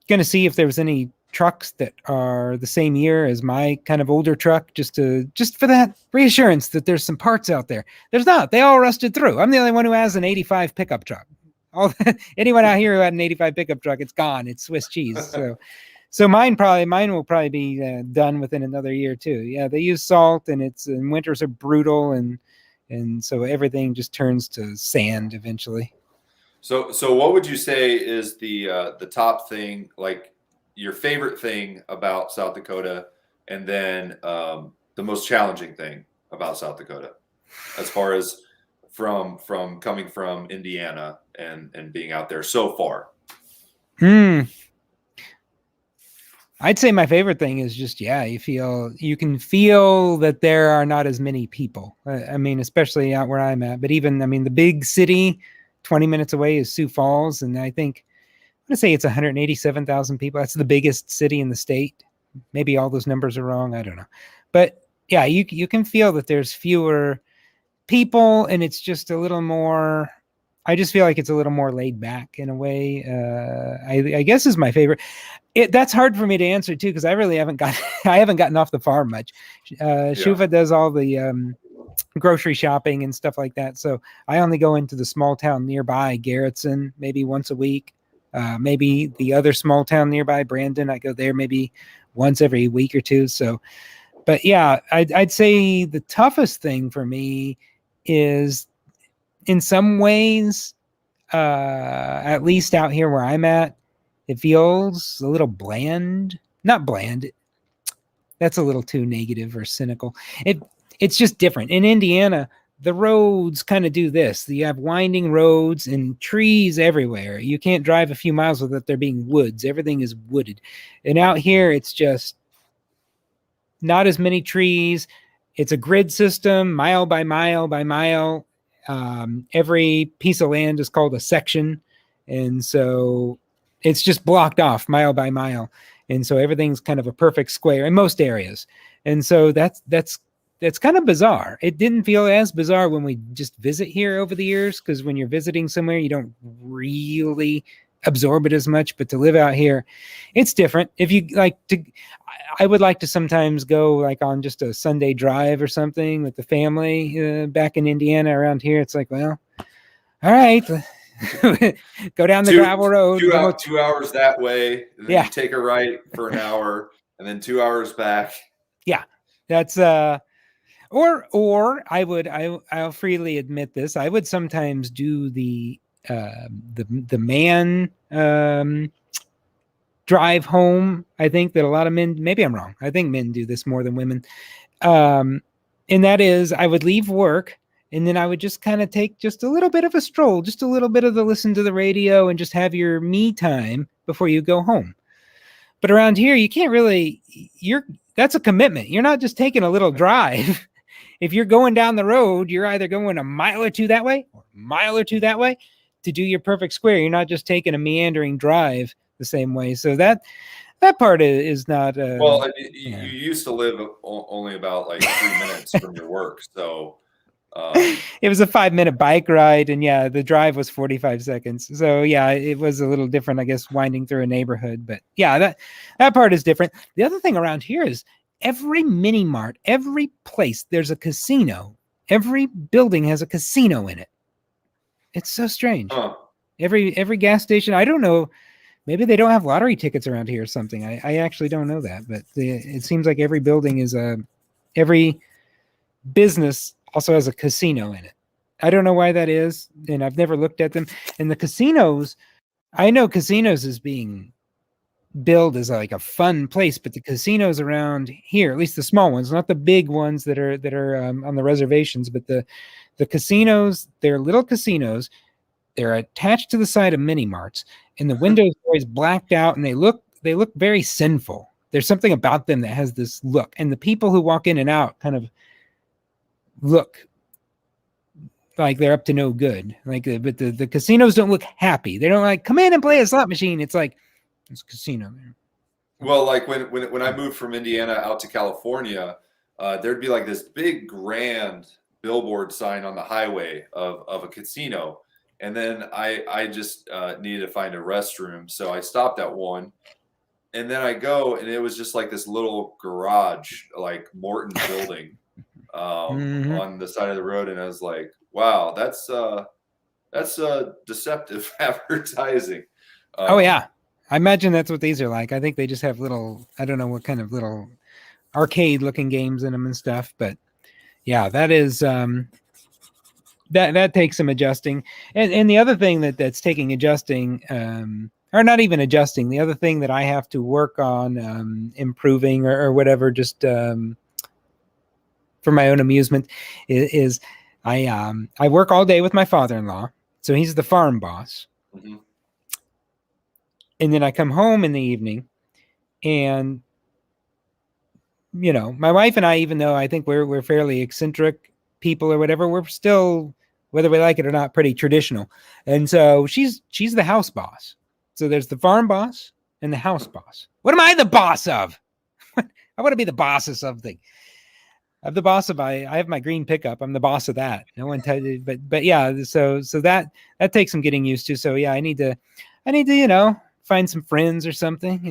gonna see if there was any trucks that are the same year as my kind of older truck, just for that reassurance that there's some parts out there. There's not. They all rusted through. I'm the only one who has an 85 pickup truck. Anyone out here who had an 85 pickup truck, it's gone. It's Swiss cheese. So mine will probably be done within another year too. Yeah, they use salt, and winters are brutal, and so everything just turns to sand eventually. So what would you say is the top thing, like your favorite thing about South Dakota, and then the most challenging thing about South Dakota, as far as from coming from Indiana and being out there so far? I'd say my favorite thing is just, you can feel that there are not as many people. I mean, especially out where I'm at, but even, I mean, the big city 20 minutes away is Sioux Falls. And I think, I'm going to say it's 187,000 people. That's the biggest city in the state. Maybe all those numbers are wrong. I don't know. But yeah, you can feel that there's fewer people, and it's just a little more, I just feel like it's a little more laid back in a way. I guess is my favorite. That's hard for me to answer too, because I really haven't gotten off the farm much. Shuva does all the grocery shopping and stuff like that. So I only go into the small town nearby, Garrettson, maybe once a week. Maybe the other small town nearby, Brandon, I go there maybe once every week or two. So, but yeah, I'd say the toughest thing for me is, in some ways, at least out here where I'm at, it feels a little bland. Not bland. That's a little too negative or cynical. It's just different. In Indiana, the roads kind of do this. You have winding roads and trees everywhere. You can't drive a few miles without there being woods. Everything is wooded. And out here, it's just not as many trees. It's a grid system, mile by mile by mile. Every piece of land is called a section, and so it's just blocked off mile by mile, and so everything's kind of a perfect square in most areas. And so that's kind of bizarre. It didn't feel as bizarre when we just visit here over the years, because when you're visiting somewhere, you don't really absorb it as much. But to live out here, it's different. If you like to, I would like to sometimes go like on just a Sunday drive or something with the family back in Indiana. Around here, it's like, well, all right, go down the gravel road. 2 hours that way, and then you take a right for an hour, and then 2 hours back. Yeah, that's or I'll freely admit this. I would sometimes do the man drive home. I think that a lot of men, maybe I'm wrong, I think men do this more than women. And that is, I would leave work, and then I would just kind of take just a little bit of a stroll, just a little bit of the listen to the radio, and just have your me time before you go home. But around here, you can't really, that's a commitment. You're not just taking a little drive. if you're going down the road, you're either going a mile or two that way or a mile or two that way to do your perfect square. You're not just taking a meandering drive the same way. So that part is not. Well, you used to live only about like 3 minutes from your work, so. It was a 5-minute bike ride, and yeah, the drive was 45 seconds. So yeah, it was a little different, I guess, winding through a neighborhood. But yeah, that part is different. The other thing around here is every mini mart, every place, there's a casino. Every building has a casino in it. It's so strange. Huh. Every gas station, I don't know. Maybe they don't have lottery tickets around here or something. I actually don't know that, but it seems like every building is every business also has a casino in it. I don't know why that is, and I've never looked at them. And the casinos, I know casinos is being billed as like a fun place, but the casinos around here, at least the small ones, not the big ones that are on the reservations, but the casinos, they're little casinos. They're attached to the side of mini marts, and the windows are always blacked out, and they look very sinful. There's something about them that has this look, and the people who walk in and out kind of look like they're up to no good. Like, but the casinos don't look happy. They don't like, come in and play a slot machine. It's like, it's a casino there. Well, like when I moved from Indiana out to California, there'd be like this big grand billboard sign on the highway of a casino. And then I just needed to find a restroom. So I stopped at one, and then I go, and it was just like this little garage, like Morton building. On the side of the road, and I was like, wow, that's deceptive advertising. Oh yeah, I imagine that's what these are like. I think they just have little, I don't know what kind of little arcade looking games in them and stuff, but yeah, that is that takes some adjusting. And the other thing that's taking adjusting, or not even adjusting, the other thing that I have to work on improving or whatever, just for my own amusement, is I work all day with my father-in-law, so he's the farm boss. Mm-hmm. And then I come home in the evening, and my wife and I, even though I think we're fairly eccentric people or whatever, we're still, whether we like it or not, pretty traditional. And so she's the house boss. So there's the farm boss and the house boss. What am I the boss of? I want to be the boss of something. I'm the boss of I have my green pickup. I'm the boss of that. No one tells you, but yeah. So that takes some getting used to. So yeah, I need to find some friends or something,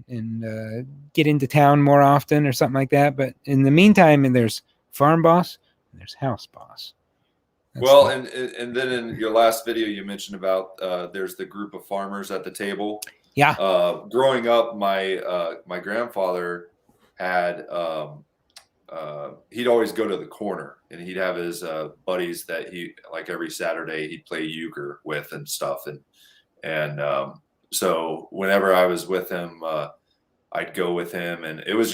and get into town more often or something like that. But in the meantime, and there's farm boss and there's house boss. Well, and then in your last video, you mentioned about there's the group of farmers at the table. Yeah. Growing up, my grandfather had. He'd always go to the corner, and he'd have his buddies that he, like, every Saturday he'd play euchre with and stuff. And so whenever I was with him, I'd go with him, and it was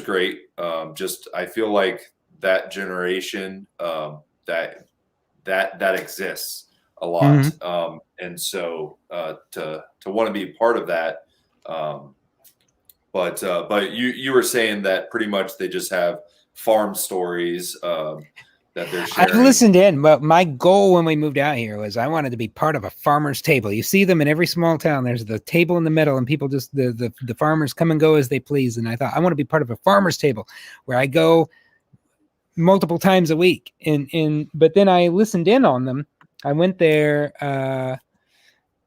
great. Just, I feel like that generation, that exists a lot. Mm-hmm. And so to want to be part of that, but you were saying that pretty much they just have farm stories that they're sharing. I've listened in, but my goal when we moved out here was I wanted to be part of a farmer's table. You see them in every small town. There's the table in the middle, and people just the farmers come and go as they please. And I thought, I want to be part of a farmer's table where I go multiple times a week. But then I listened in on them. I went there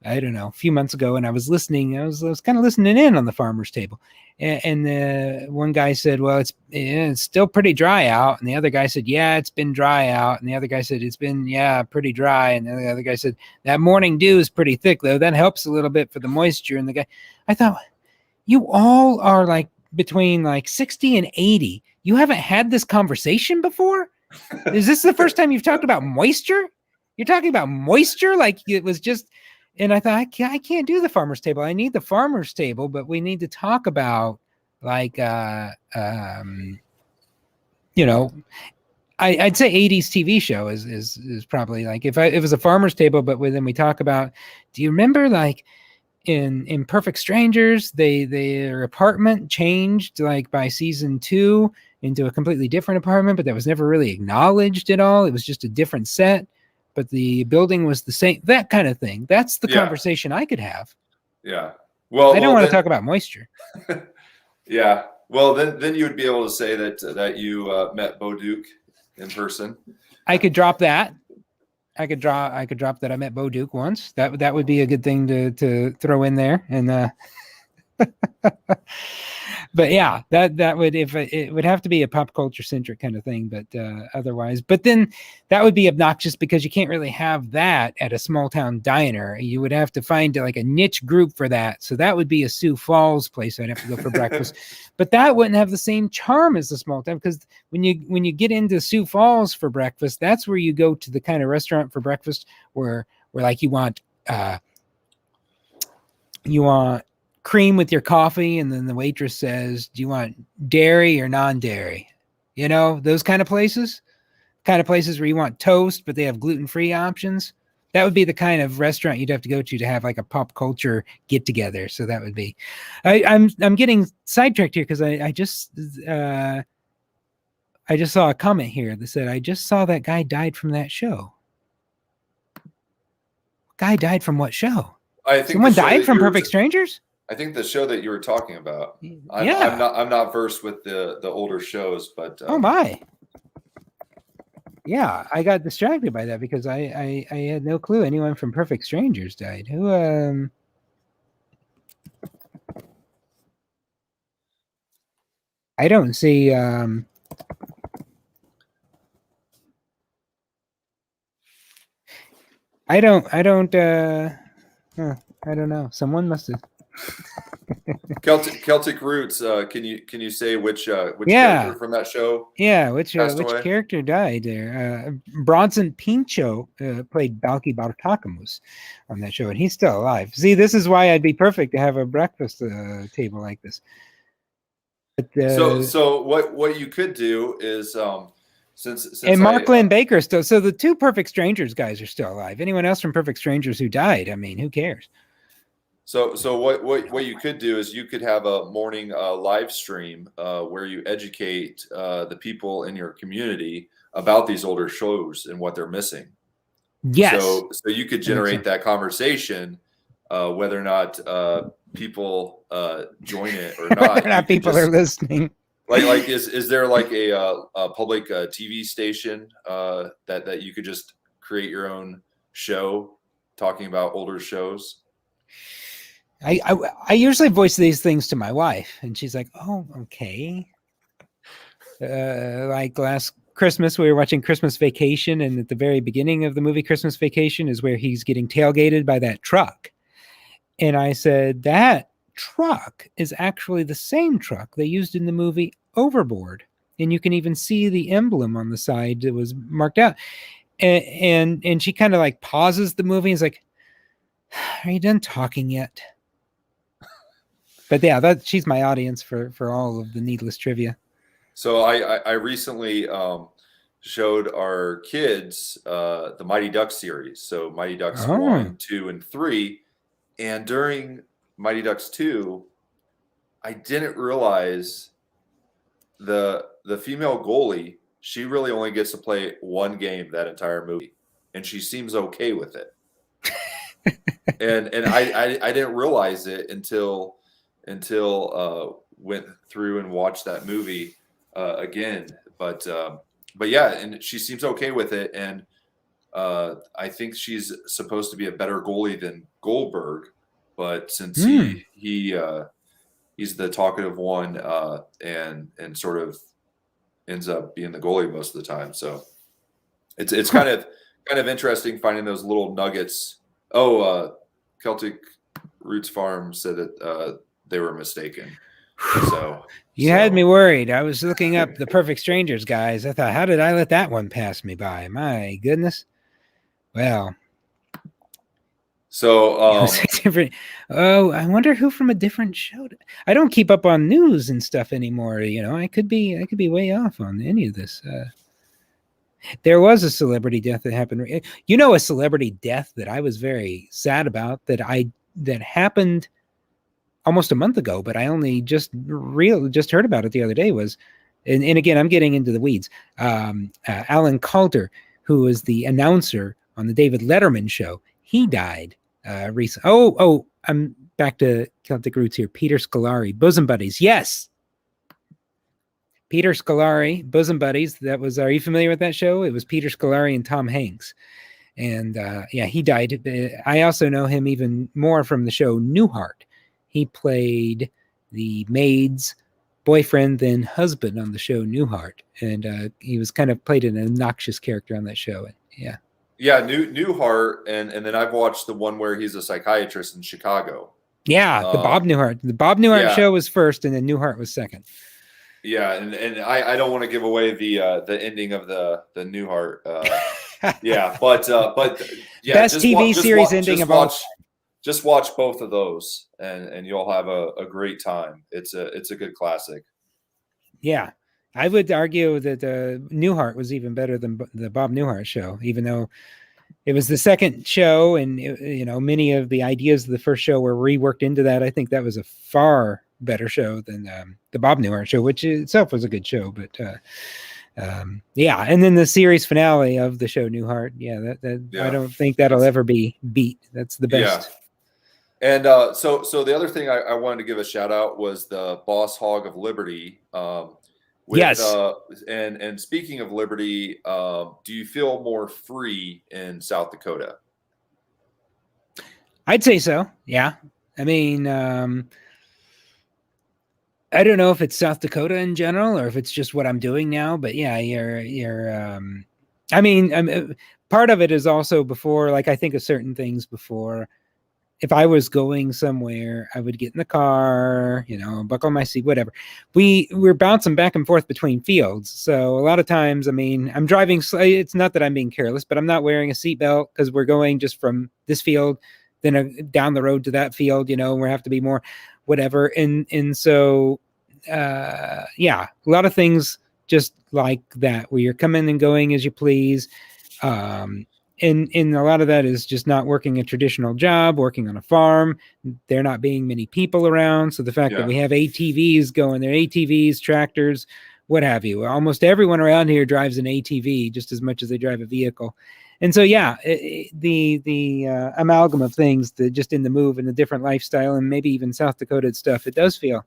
I don't know, a few months ago, and I was listening. I was kind of listening in on the farmer's table, and one guy said, "Well, it's still pretty dry out," and the other guy said, "Yeah, it's been dry out," and the other guy said, "It's been pretty dry," and the other guy said, "That morning dew is pretty thick, though. That helps a little bit for the moisture." And the guy, I thought, you all are like between like 60 and 80. You haven't had this conversation before? Is this the first time you've talked about moisture? You're talking about moisture like it was just. And I thought, I can't do the farmer's table. I need the farmer's table, but we need to talk about, like, I'd say 80s TV show is probably like, if it was a farmer's table, but then we talk about, do you remember, like, in Perfect Strangers, their apartment changed, like, by season 2, into a completely different apartment, but that was never really acknowledged at all. It was just a different set, but the building was the same, that kind of thing. That's the conversation I could have. Yeah. Well, I don't want to talk about moisture. Yeah. Well, then you would be able to say that you met Bo Duke in person. I could drop that. I could drop that I met Bo Duke once. That would be a good thing to throw in there. And but yeah, that would, if it would have to be a pop culture centric kind of thing, but otherwise, but then that would be obnoxious because you can't really have that at a small town diner. You would have to find like a niche group for that. So that would be a Sioux Falls place I'd have to go for breakfast, but that wouldn't have the same charm as the small town, because when you get into Sioux Falls for breakfast, that's where you go to the kind of restaurant for breakfast where like you want cream with your coffee, and then the waitress says, do you want dairy or non-dairy? You know, those kind of places where you want toast, but they have gluten-free options. That would be the kind of restaurant you'd have to go to have like a pop culture get together. So that would be, I'm getting sidetracked here because I just saw a comment here that said, I just saw that guy died from that show. Guy died from what show? I think someone died from Perfect Strangers? I think the show that you were talking about. I'm not versed with the older shows, but oh my. Yeah, I got distracted by that because I had no clue anyone from Perfect Strangers died. Who I don't see I don't know. Someone must have. Celtic Roots. Can you say which character from that show? Yeah, which character died there? Bronson Pinchot played Balky Bartakamus on that show, and he's still alive. See, this is why I'd be perfect to have a breakfast table like this. But, so what you could do is since and Mark Lynn Baker still. So the two Perfect Strangers guys are still alive. Anyone else from Perfect Strangers who died? I mean, who cares? So what you could do is you could have a morning live stream where you educate the people in your community about these older shows and what they're missing. Yes. So you could generate that conversation, whether or not people join it or not. Whether or not people are listening. Like is there like a public TV station that you could just create your own show talking about older shows? I usually voice these things to my wife, and she's like, "Oh, okay." Like last Christmas, we were watching Christmas Vacation, and at the very beginning of the movie Christmas Vacation is where he's getting tailgated by that truck. And I said, that truck is actually the same truck they used in the movie Overboard. And you can even see the emblem on the side that was marked out. And she kind of like pauses the movie and is like, are you done talking yet? But yeah, she's my audience for all of the needless trivia. So I recently showed our kids the Mighty Ducks series. So Mighty Ducks 1, 2, and 3. And during Mighty Ducks 2, I didn't realize the female goalie, she really only gets to play one game that entire movie, and she seems okay with it. and I didn't realize it until went through and watched that movie again. But yeah, and she seems okay with it, and I think she's supposed to be a better goalie than Goldberg, but since he's the talkative one and sort of ends up being the goalie most of the time. So it's kind of interesting finding those little nuggets. Celtic Roots Farm said that they were mistaken. So you had me worried. I was looking up the Perfect Strangers guys. I thought, how did I let that one pass me by? My goodness. Well, so I wonder who from a different show. I don't keep up on news and stuff anymore. You know, I could be way off on any of this. There was a celebrity death that happened. You know, a celebrity death that I was very sad about that happened almost a month ago, but I only just heard about it the other day, was and again, I'm getting into the weeds. Alan Calder, who was the announcer on the David Letterman show, he died recently. I'm back to Celtic roots here. Peter Scolari, Bosom Buddies. Yes. Peter Scolari, Bosom Buddies. Are you familiar with that show? It was Peter Scolari and Tom Hanks. And he died. I also know him even more from the show Newhart. He played the maid's boyfriend, then husband on the show Newhart. And he was kind of played an obnoxious character on that show. Yeah. Yeah, Newhart, and then I've watched the one where he's a psychiatrist in Chicago. Yeah, the Bob Newhart. The Bob Newhart show was first, and then Newhart was second. Yeah, and I don't want to give away the ending of the Newhart. Yeah, but yeah, best TV series ending of all. Just watch both of those, and you'll have a great time. It's a good classic. Yeah. I would argue that Newhart was even better than the Bob Newhart show, even though it was the second show, and many of the ideas of the first show were reworked into that. I think that was a far better show than the Bob Newhart show, which itself was a good show. But and then the series finale of the show Newhart, I don't think that'll ever be beat. That's the best. Yeah. And so the other thing I wanted to give a shout out was the Boss Hog of Liberty. Yes. And speaking of liberty, do you feel more free in South Dakota? I'd say so. Yeah. I mean, I don't know if it's South Dakota in general or if it's just what I'm doing now, but yeah, part of it is also before, like, I think of certain things before. If I was going somewhere, I would get in the car, buckle my seat, whatever. We're bouncing back and forth between fields. So a lot of times, I'm driving. It's not that I'm being careless, but I'm not wearing a seatbelt because we're going just from this field, then down the road to that field, and we have to be more whatever. And so, a lot of things just like that, where you're coming and going as you please. And a lot of that is just not working a traditional job, working on a farm. There not being many people around. So the fact that we have ATVs going there, ATVs, tractors, what have you. Almost everyone around here drives an ATV just as much as they drive a vehicle. And so, the amalgam of things, just in the move and the different lifestyle, and maybe even South Dakota stuff, it does feel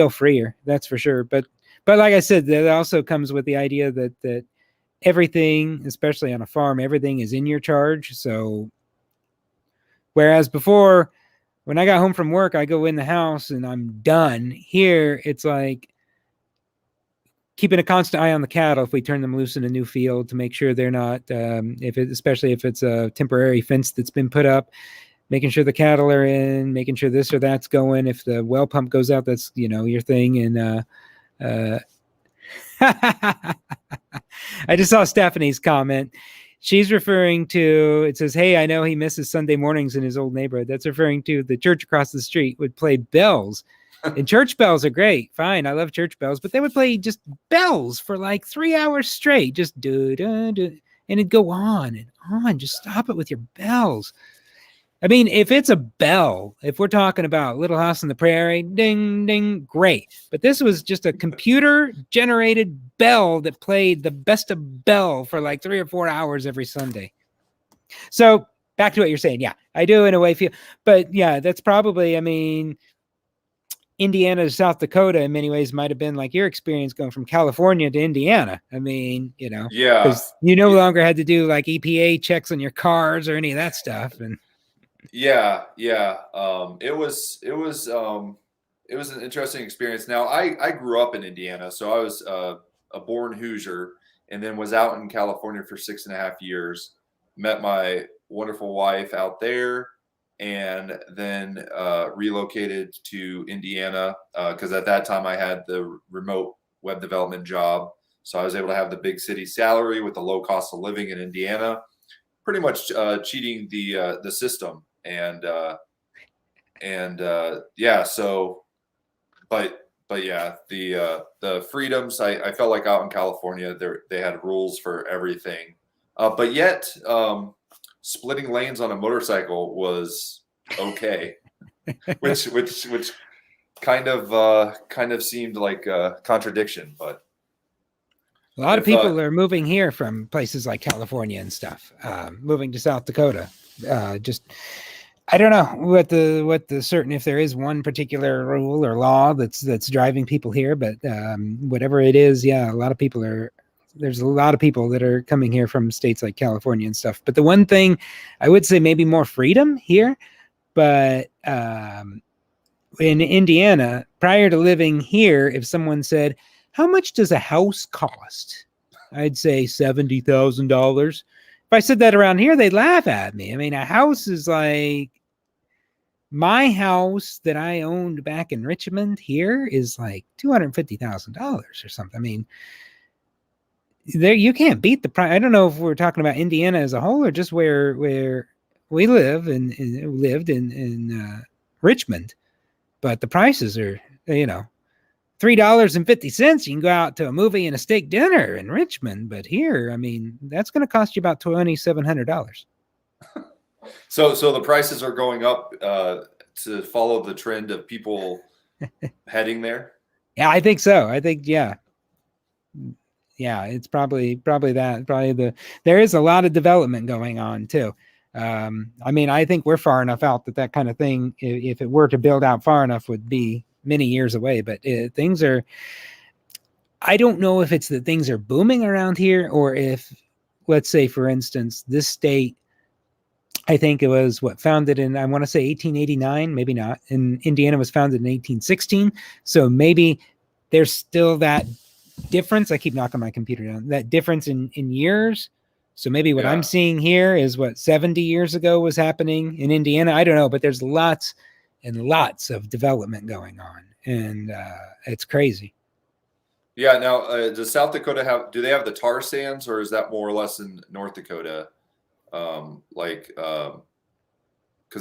freer. That's for sure. But like I said, that also comes with the idea that everything, especially on a farm, everything is in your charge. So whereas before, when I got home from work, I go in the house and I'm done. Here, it's like keeping a constant eye on the cattle if we turn them loose in a new field to make sure they're not, especially if it's a temporary fence that's been put up, making sure the cattle are in, making sure this or that's going. If the well pump goes out, that's, your thing. And I just saw Stephanie's comment. She's referring to, it says, hey, I know he misses Sunday mornings in his old neighborhood. That's referring to the church across the street would play bells. And church bells are great. Fine. I love church bells, but they would play just bells for like 3 hours straight. Just do, do, do. And it'd go on and on. Just stop it with your bells. If it's a bell, if we're talking about Little House on the Prairie, ding, ding, great. But this was just a computer-generated bell that played the best of bell for like 3 or 4 hours every Sunday. So back to what you're saying. Yeah, I do in a way feel. But yeah, that's probably, Indiana to South Dakota in many ways might have been like your experience going from California to Indiana. Because you no longer had to do like EPA checks on your cars or any of that stuff. And it was an interesting experience. Now I grew up in Indiana, so I was a born Hoosier, and then was out in California for 6.5 years. Met my wonderful wife out there, and then relocated to Indiana because at that time I had the remote web development job, so I was able to have the big city salary with the low cost of living in Indiana, pretty much cheating the system. The freedoms, I felt like out in California they had rules for everything, but yet splitting lanes on a motorcycle was okay, which kind of seemed like a contradiction, but A lot of people are moving here from places like California and stuff, moving to South Dakota. Just, I don't know what the certain, if there is one particular rule or law that's driving people here, but whatever it is, yeah, there's a lot of people that are coming here from states like California and stuff. But the one thing I would say, maybe more freedom here, but in Indiana, prior to living here, if someone said, how much does a house cost? I'd say $70,000. If I said that around here, they'd laugh at me. I mean, a house is like, my house that I owned back in Richmond here is like $250,000 or something. I mean, there, you can't beat the price. I don't know if we're talking about Indiana as a whole or just where we live and lived in Richmond, but the prices are, $3.50. You can go out to a movie and a steak dinner in Richmond, but here, I mean, that's going to cost you about $2,700. So the prices are going up to follow the trend of people heading there. Yeah, I think so. I think, yeah, it's probably that. There is a lot of development going on too. I mean, I think we're far enough out that kind of thing, if it were to build out far enough, would be many years away. But things are, I don't know if it's that things are booming around here, or if, let's say, for instance, this state, I think it was founded in, I want to say 1889, maybe not. And Indiana was founded in 1816. So maybe there's still that difference. I keep knocking my computer down. That difference in years. So maybe what I'm seeing here is what 70 years ago was happening in Indiana. I don't know, but there's lots and lots of development going on, and it's crazy. Yeah. Now, does South Dakota do they have the tar sands, or is that more or less in North Dakota? Because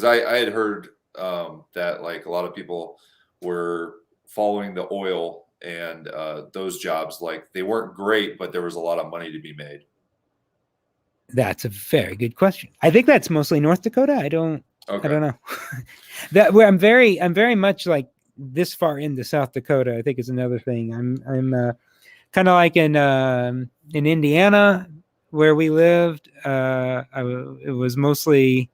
I had heard that like a lot of people were following the oil and those jobs, like they weren't great, but there was a lot of money to be made. That's a very good question. I think that's mostly North Dakota. I don't know. That where I'm very much like this far into South Dakota, I think is another thing. I'm kind of like in Indiana where we lived. It was mostly,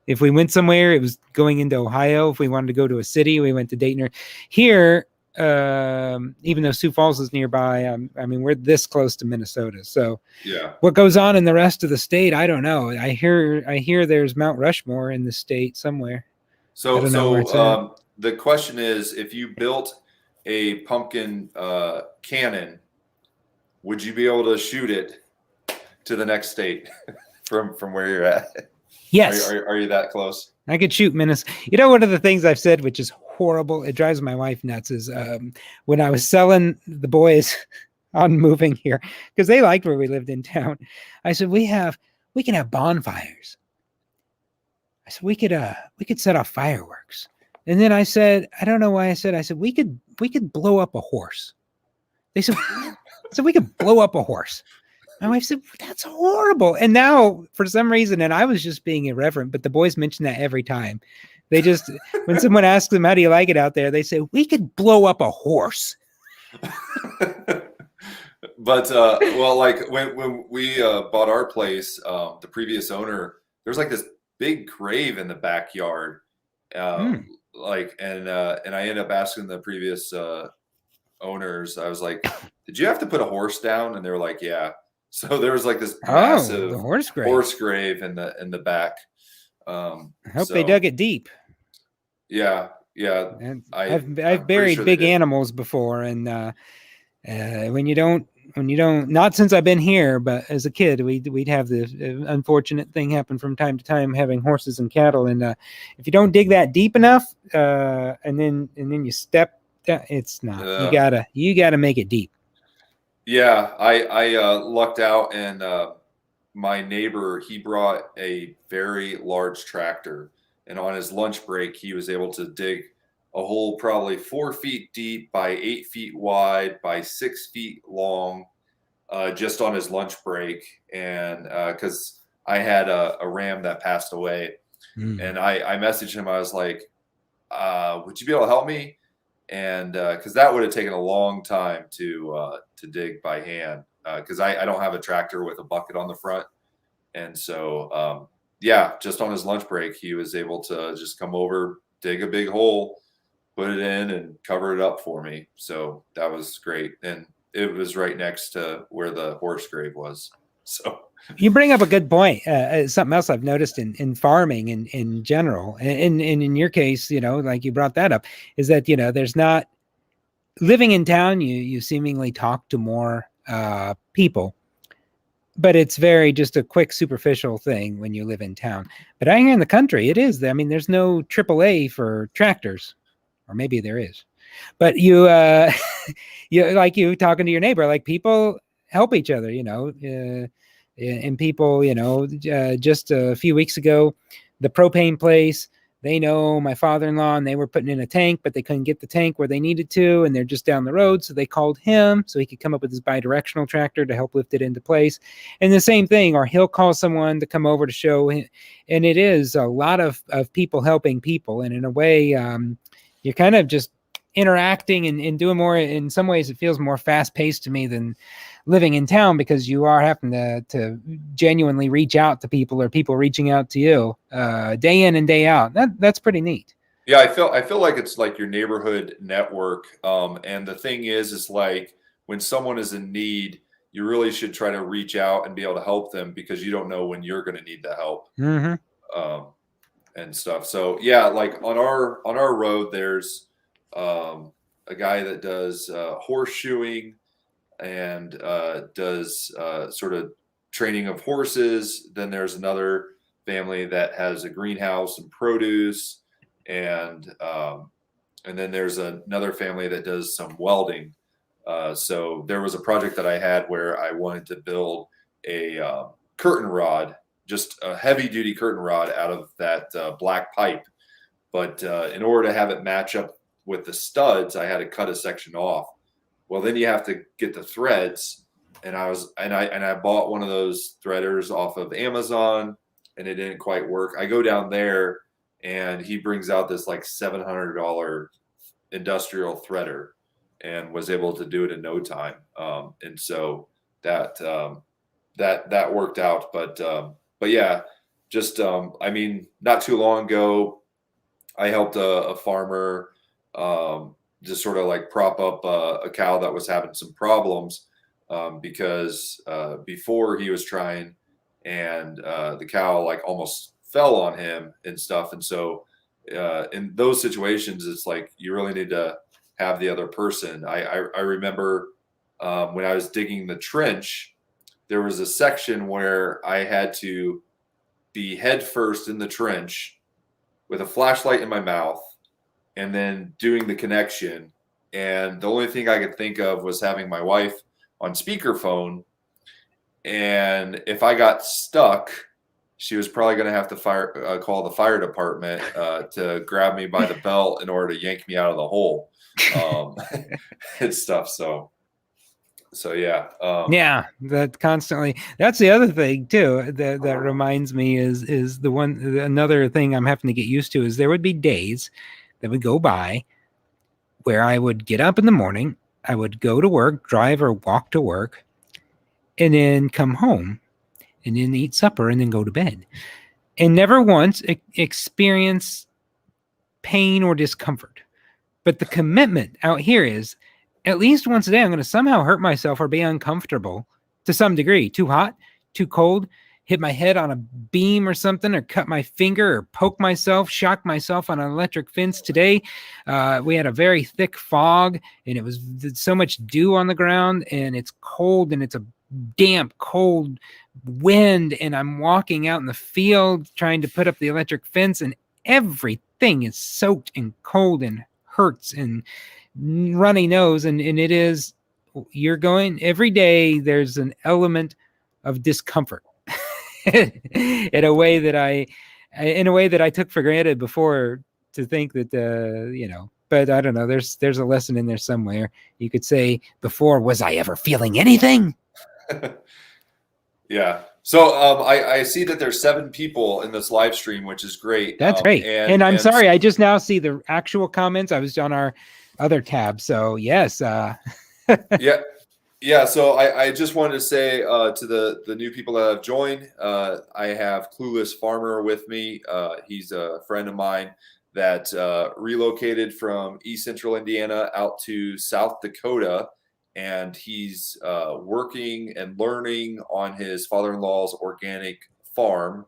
if we went somewhere, it was going into Ohio. If we wanted to go to a city, we went to Dayton. Here, even though Sioux Falls is nearby, I mean, we're this close to Minnesota. So yeah, what goes on in the rest of the state, I don't know. I hear there's Mount Rushmore in the state somewhere. So the question is, if you built a pumpkin cannon, would you be able to shoot it to the next state from where you're at? Yes. Are you that close? I could shoot Minnesota. One of the things I've said, which is horrible, it drives my wife nuts, is when I was selling the boys on moving here, because they liked where we lived in town, I said, we can have bonfires. I said, we could set off fireworks. And then I said, I don't know why I said we could blow up a horse. They said, so we could blow up a horse. My wife said, that's horrible. And now, for some reason, and I was just being irreverent, but the boys mention that every time. They just, when someone asks them, how do you like it out there? They say, we could blow up a horse. But, well, like when we bought our place, the previous owner, there's like this big grave in the backyard. And I ended up asking the previous owners, I was like, did you have to put a horse down? And they were like, yeah. So there was like this massive horse grave in the back. I hope they dug it deep. Yeah. And I've buried sure big animals before, and when you don't, not since I've been here, but as a kid, we'd have this unfortunate thing happen from time to time, having horses and cattle, and if you don't dig that deep enough, and then you step, it's not. You gotta make it deep. Yeah, I lucked out, and my neighbor, he brought a very large tractor, and on his lunch break, he was able to dig a hole probably 4 feet deep by 8 feet wide by 6 feet long, just on his lunch break. And because I had a ram that passed away, and I messaged him. I was like, would you be able to help me? and because that would have taken a long time to dig by hand, because I don't have a tractor with a bucket on the front, and so yeah, just on his lunch break, he was able to just come over, dig a big hole, put it in, and cover it up for me. So that was great, and it was right next to where the horse grave was. So you bring up a good point. Something else I've noticed in farming in general, and in your case, like you brought that up, is that, there's not, living in town, you seemingly talk to more people, but it's very just a quick superficial thing when you live in town. But out here in the country, it is. I mean, there's no AAA for tractors, or maybe there is. But you like you talking to your neighbor, like people help each other, and people, just a few weeks ago, the propane place, they know my father-in-law, and they were putting in a tank, but they couldn't get the tank where they needed to, and they're just down the road. So they called him so he could come up with his bidirectional tractor to help lift it into place. And the same thing, or he'll call someone to come over to show him. And it is a lot of people helping people. And in a way, you're kind of just interacting and doing more. In some ways, it feels more fast-paced to me than living in town, because you are having to genuinely reach out to people, or people reaching out to you day in and day out. That's pretty neat. Yeah, I feel like it's like your neighborhood network. And the thing is like when someone is in need, you really should try to reach out and be able to help them, because you don't know when you're going to need the help. Mm-hmm. And stuff. So yeah, like on our road, there's a guy that does horseshoeing and does sort of training of horses. Then there's another family that has a greenhouse and produce, and then there's another family that does some welding. So there was a project that I had where I wanted to build a curtain rod, just a heavy duty curtain rod out of that black pipe. But in order to have it match up with the studs, I had to cut a section off. Well, then you have to get the threads, and I bought one of those threaders off of Amazon, and it didn't quite work. I go down there, and he brings out this like $700 industrial threader, and was able to do it in no time. And so that worked out. But yeah, just I mean, not too long ago, I helped a farmer just sort of like prop up a cow that was having some problems, because before he was trying, and the cow like almost fell on him and stuff. And so in those situations, it's like you really need to have the other person. I remember when I was digging the trench, there was a section where I had to be head first in the trench with a flashlight in my mouth, and then doing the connection. And the only thing I could think of was having my wife on speakerphone. And if I got stuck, she was probably going to have to call the fire department to grab me by the belt in order to yank me out of the hole and stuff. So yeah. Yeah, that constantly. That's the other thing too. That reminds me is another thing I'm having to get used to is there would be days that would go by where I would get up in the morning, I would go to work, drive or walk to work, and then come home, and then eat supper, and then go to bed, and never once experience pain or discomfort. But the commitment out here is, at least once a day, I'm going to somehow hurt myself or be uncomfortable to some degree. Too hot, too cold, hit my head on a beam or something, or cut my finger, or poke myself, shock myself on an electric fence. Today, we had a very thick fog, and it was so much dew on the ground, and it's cold, and it's a damp, cold wind, and I'm walking out in the field trying to put up the electric fence, and everything is soaked and cold and hurts and runny nose, and it is, you're going every day, there's an element of discomfort in a way that I took for granted before, to think that but I don't know, there's a lesson in there somewhere. You could say, before, was I ever feeling anything? Yeah. So I see that there's 7 people in this live stream, which is great. That's great. And I'm sorry, I just now see the actual comments. I was on our other tab. So yes, Yeah, so I just wanted to say to the new people that have joined, I have Clueless Farmer with me. He's a friend of mine that relocated from East Central Indiana out to South Dakota, and he's working and learning on his father-in-law's organic farm,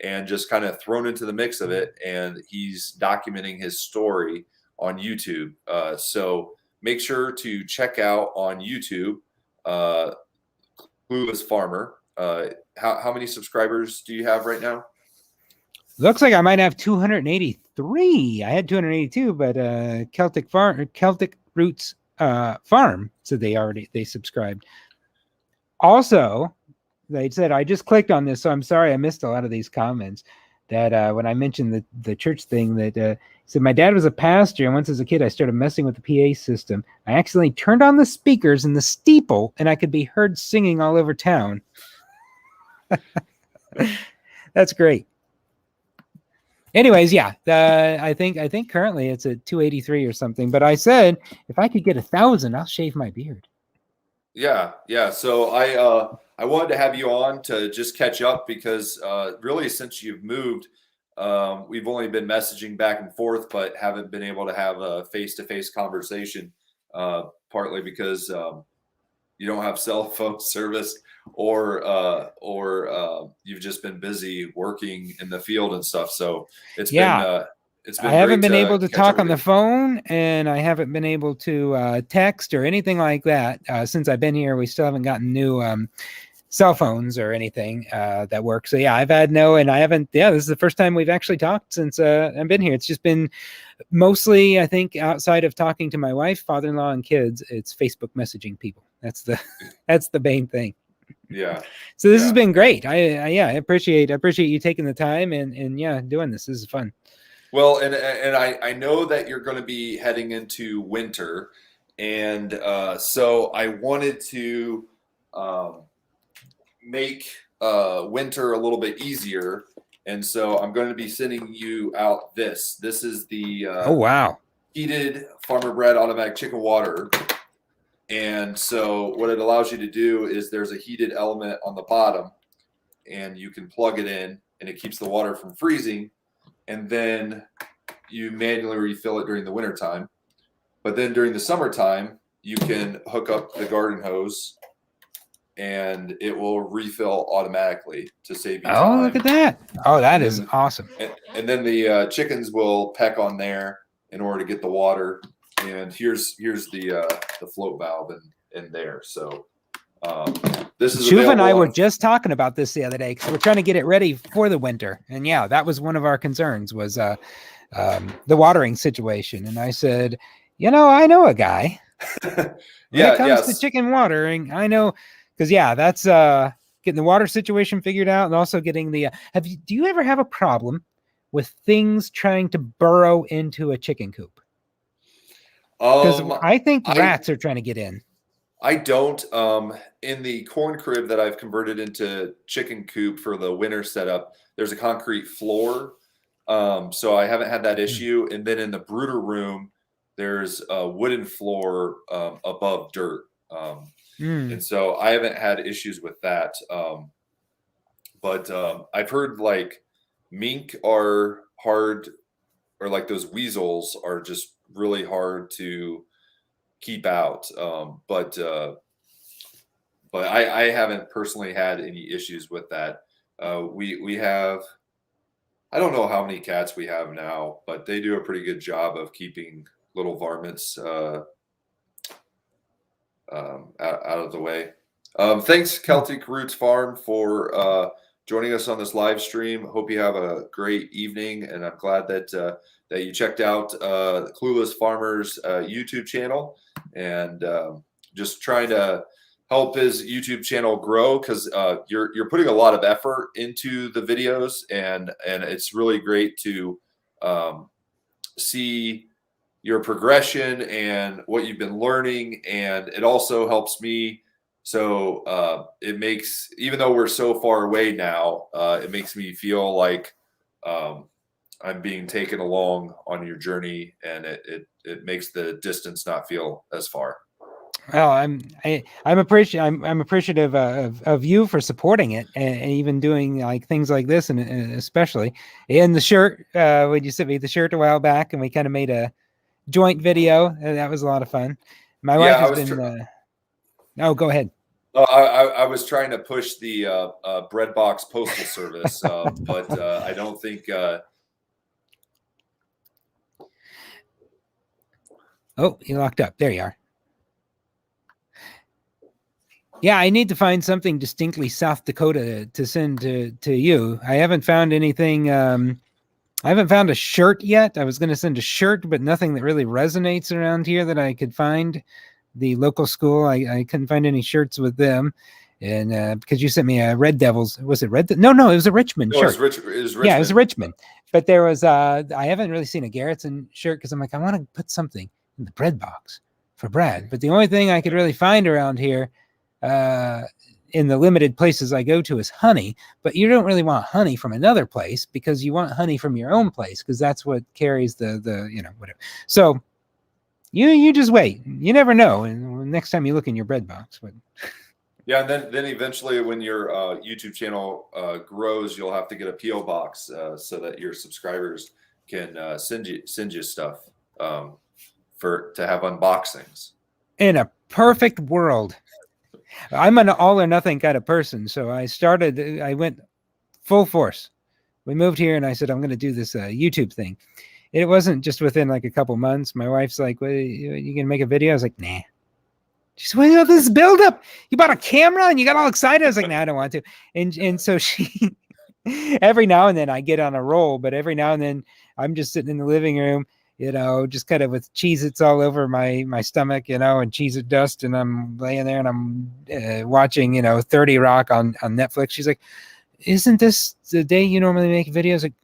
and just kind of thrown into the mix of it. And he's documenting his story on YouTube. So make sure to check out on YouTube. Clueless Farmer. How many subscribers do you have right now? looks like I might have 283. I had 282, but Celtic Roots Farm said they subscribed. Also, they said I just clicked on this, so I'm sorry I missed a lot of these comments. That when I mentioned the church thing, that said my dad was a pastor, and once as a kid I started messing with the PA system. I accidentally turned on the speakers in the steeple, and I could be heard singing all over town. That's great. Anyways, yeah, I think currently it's at 283 or something. But I said if I could get 1,000, I'll shave my beard. Yeah. So I wanted to have you on to just catch up because really since you've moved, we've only been messaging back and forth, but haven't been able to have a face-to-face conversation. Partly because you don't have cell phone service, or you've just been busy working in the field and stuff. So it's been I haven't been able to talk on the you. phone, and I haven't been able to text or anything like that since I've been here. We still haven't gotten new cell phones or anything that work. So yeah, I've had and I haven't. Yeah, this is the first time we've actually talked since I've been here. It's just been mostly, I think, outside of talking to my wife, father-in-law, and kids, it's Facebook messaging people. That's the main thing. Yeah. So this has been great. I appreciate you taking the time and doing this. This is fun. Well, and I know that you're going to be heading into winter, and so I wanted to make winter a little bit easier, and so I'm going to be sending you out this. This is the oh wow, heated Farmer Bread automatic chicken water. And so what it allows you to do is there's a heated element on the bottom, and you can plug it in, and it keeps the water from freezing. And then you manually refill it during the wintertime. But then during the summertime, you can hook up the garden hose, and it will refill automatically to save you time. Oh, look at that. Oh, that is awesome. And then the chickens will peck on there in order to get the water. And here's the float valve in there. So this is Shuv and I were just talking about this the other day because we're trying to get it ready for the winter. And yeah, that was one of our concerns was the watering situation. And I said, I know a guy. When it comes to chicken watering, I know, because that's getting the water situation figured out, and also getting the. Do you ever have a problem with things trying to burrow into a chicken coop? Because I think rats are trying to get in. I don't. In the corn crib that I've converted into chicken coop for the winter setup, there's a concrete floor, so I haven't had that issue. And then in the brooder room, there's a wooden floor above dirt, and so I haven't had issues with that. But I've heard like mink are hard, or like those weasels are just really hard to keep out. But I haven't personally had any issues with that. We have, I don't know how many cats we have now, but they do a pretty good job of keeping little varmints out of the way. Thanks, Celtic Roots Farm, for joining us on this live stream. Hope you have a great evening, and I'm glad that you checked out Clueless Farmer's YouTube channel, and just trying to help his YouTube channel grow, because you're putting a lot of effort into the videos, and it's really great to see your progression and what you've been learning, and it also helps me. So it makes, even though we're so far away now, it makes me feel like I'm being taken along on your journey, and it makes the distance not feel as far. Well, I'm appreciative of you for supporting it, and even doing like things like this, and especially in the shirt. When you sent me the shirt a while back, and we kind of made a joint video, and that was a lot of fun. My wife has been. Oh, go ahead. I was trying to push the Breadbox postal service, but I don't think. Oh, you locked up. There you are. Yeah, I need to find something distinctly South Dakota to send to you. I haven't found anything. I haven't found a shirt yet. I was going to send a shirt, but nothing that really resonates around here that I could find. The local school, I couldn't find any shirts with them. And because you sent me a Red Devils, was it Red? No, it was a Richmond shirt. It was Richmond. Yeah, it was a Richmond. But there was, I haven't really seen a Garrettson shirt because I'm like, I want to put something in the bread box for Brad. But the only thing I could really find around here in the limited places I go to is honey. But you don't really want honey from another place because you want honey from your own place because that's what carries the whatever. So you just wait. You never know. And next time you look in your bread box, but. Yeah, and then eventually, when your YouTube channel grows, you'll have to get a PO box so that your subscribers can send you stuff to have unboxings. In a perfect world, I'm an all or nothing kind of person. So I went full force. We moved here, and I said I'm going to do this YouTube thing. It wasn't just within like a couple months. My wife's like, "Well, you gonna make a video?" I was like, "Nah." She's like, "Well, this build up. You bought a camera and you got all excited." I was like, "No, I don't want to." And so she, every now and then I get on a roll, but every now and then I'm just sitting in the living room, just kind of with Cheez-Its all over my stomach, and Cheez-It dust, and I'm laying there and I'm watching, 30 Rock on Netflix. She's like, "Isn't this the day you normally make videos?" Like,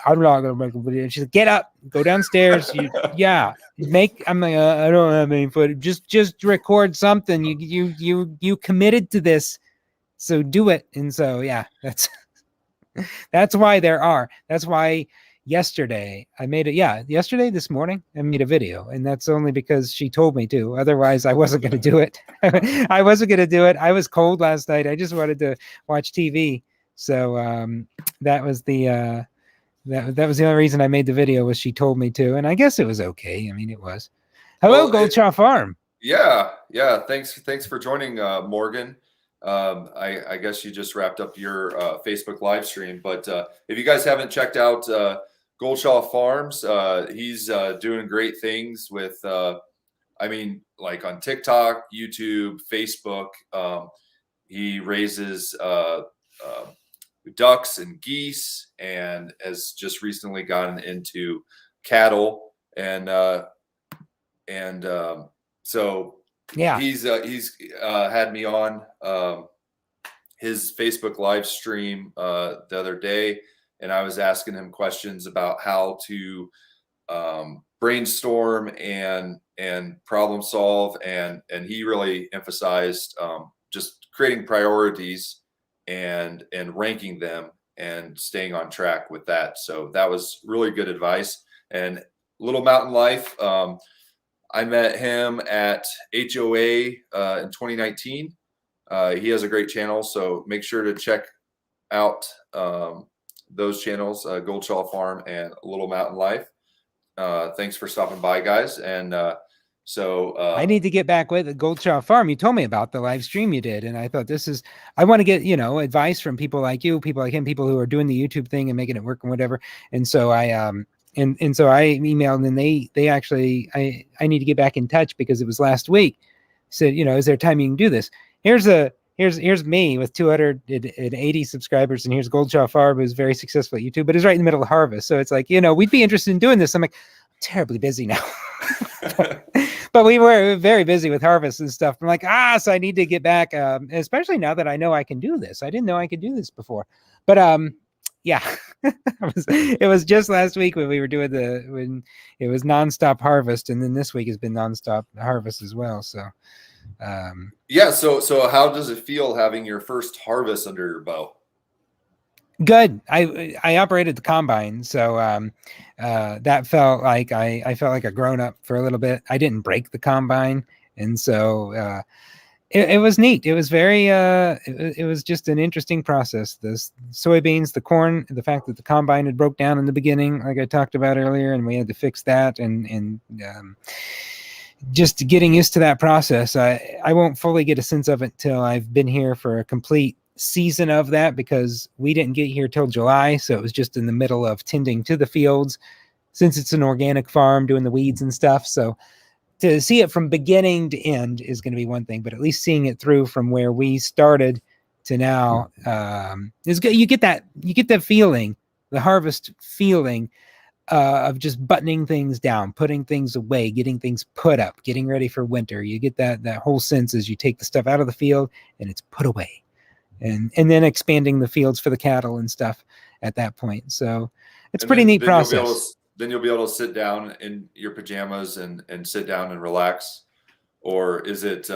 I'm not gonna make a video. And she's like, "Get up, go downstairs." I'm like, I don't have any footage. Just record something. You committed to this, so do it. And so yeah, that's why that's why yesterday I made it. Yeah, yesterday, this morning I made a video, and that's only because she told me to. Otherwise, I wasn't gonna do it. I wasn't gonna do it. I was cold last night. I just wanted to watch TV. So that was the that was the only reason I made the video, was she told me to, and I guess it was okay. I mean, it was. Hello, Goldshaw Farm. Yeah. Thanks for joining, Morgan. I guess you just wrapped up your Facebook live stream, but if you guys haven't checked out Goldshaw Farms, he's doing great things with. Like on TikTok, YouTube, Facebook. He raises ducks and geese, and has just recently gotten into cattle, and so yeah, he's had me on his Facebook live stream the other day, and I was asking him questions about how to brainstorm and problem solve, and he really emphasized just creating priorities and ranking them and staying on track with that. So that was really good advice. And Little Mountain Life, I met him at HOA in 2019. He has a great channel, so make sure to check out those channels, Goldshaw Farm and Little Mountain Life. Thanks for stopping by, guys. And I need to get back with the Goldshaw Farm. You told me about the live stream you did, and I thought I want to get advice from people like you, people like him, people who are doing the YouTube thing and making it work and whatever. And so I so I emailed, and they actually, I need to get back in touch because it was last week. Said, is there time you can do this? Here's me with 280 subscribers, and here's Goldshaw Farm, who's very successful at YouTube, but is right in the middle of harvest. So it's like, we'd be interested in doing this. I'm like, I'm terribly busy now. But we were very busy with harvest and stuff. I'm like, so I need to get back, especially now that I know I can do this. I didn't know I could do this before. But yeah, it was just last week when we were doing when it was nonstop harvest, and then this week has been nonstop harvest as well. So yeah. So how does it feel having your first harvest under your belt? Good. I operated the combine, so that felt like I felt like a grown up for a little bit. I didn't break the combine, and so it was neat. It was very it was just an interesting process. The soybeans, the corn, the fact that the combine had broke down in the beginning, like I talked about earlier, and we had to fix that, and just getting used to that process. I won't fully get a sense of it till I've been here for a complete season of that, because we didn't get here till July, so it was just in the middle of tending to the fields, since it's an organic farm, doing the weeds and stuff. So to see it from beginning to end is going to be one thing, but at least seeing it through from where we started to now is good. You get that feeling, the harvest feeling, of just buttoning things down, putting things away, getting things put up, getting ready for winter. You get that whole sense as you take the stuff out of the field and it's put away, and then expanding the fields for the cattle and stuff at that point. So it's a pretty neat process. Then you'll be able to sit down in your pajamas and sit down and relax. Or is it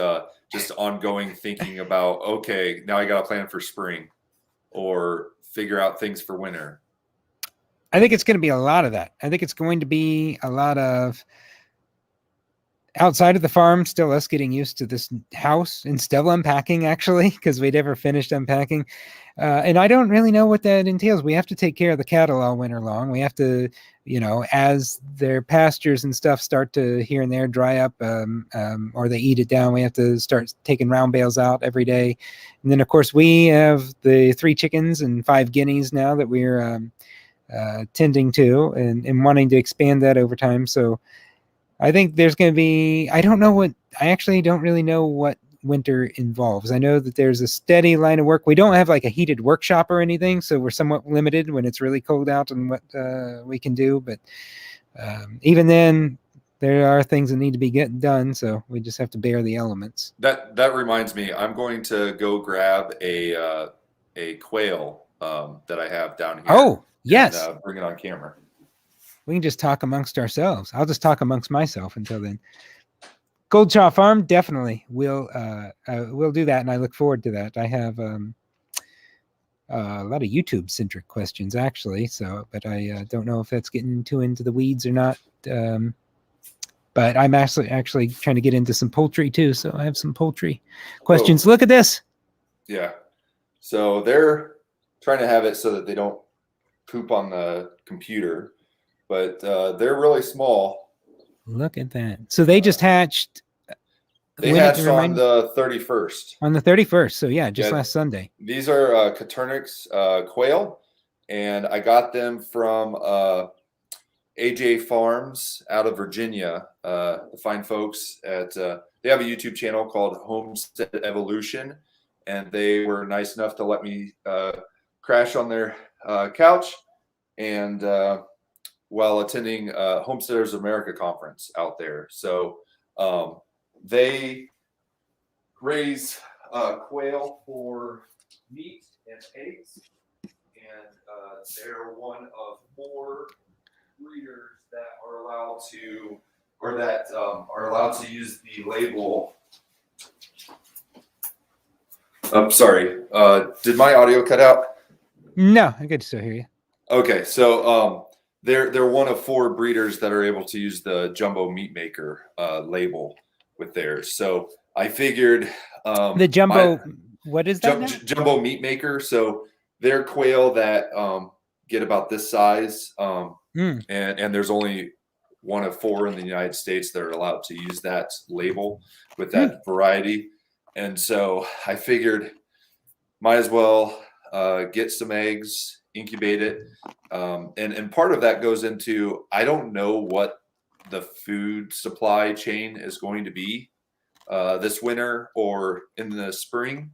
just ongoing thinking about, okay, now I got to plan for spring or figure out things for winter? I think it's going to be a lot of that. I think it's going to be a lot of outside of the farm, still us getting used to this house and still unpacking, actually, because we never finished unpacking. And I don't really know what that entails. We have to take care of the cattle all winter long. We have to, as their pastures and stuff start to here and there dry up, or they eat it down, we have to start taking round bales out every day. And then, of course, we have the 3 chickens and 5 guineas now that we're tending to and wanting to expand that over time. So I think there's going to be, I actually don't really know what winter involves. I know that there's a steady line of work. We don't have like a heated workshop or anything, so we're somewhat limited when it's really cold out and what we can do. But even then, there are things that need to be getting done, so we just have to bear the elements. That reminds me, I'm going to go grab a quail that I have down here. Oh, yes. And bring it on camera. We can just talk amongst ourselves. I'll just talk amongst myself until then. Goldchaw Farm, definitely. We'll do that, and I look forward to that. I have a lot of YouTube-centric questions, actually. So, but I don't know if that's getting too into the weeds or not. But I'm actually trying to get into some poultry too. So I have some poultry questions. Look at this. Yeah. So they're trying to have it so that they don't poop on the computer, but they're really small. Look at that. So they just hatched. They hatched on the 31st. On the 31st. So yeah, just last Sunday. These are Caternix quail, and I got them from AJ Farms out of Virginia. The fine folks at they have a YouTube channel called Homestead Evolution, and they were nice enough to let me crash on their couch and while attending Homesteaders America conference out there. So they raise quail for meat and eggs, and they're one of 4 breeders that are allowed to, or that are allowed to use the label. I'm sorry. Did my audio cut out? No, I could still hear you. Okay, so they're one of 4 breeders that are able to use the Jumbo Meat Maker label with theirs. So I figured the Jumbo, what is that? Jumbo Meat Maker. So they're quail that get about this size, and there's only one of 4 in the United States that are allowed to use that label with that variety. And so I figured might as well get some eggs, incubate it. And part of that goes into, I don't know what the food supply chain is going to be this winter or in the spring.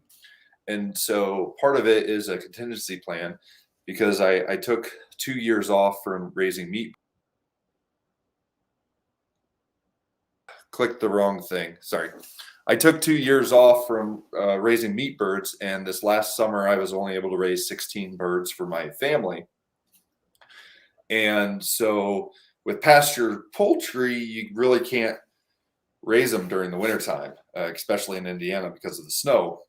And so part of it is a contingency plan, because I took 2 years off from raising meat. Clicked the wrong thing. Sorry. I took 2 years off from raising meat birds, and this last summer I was only able to raise 16 birds for my family. And so with pasture poultry, you really can't raise them during the wintertime, especially in Indiana because of the snow.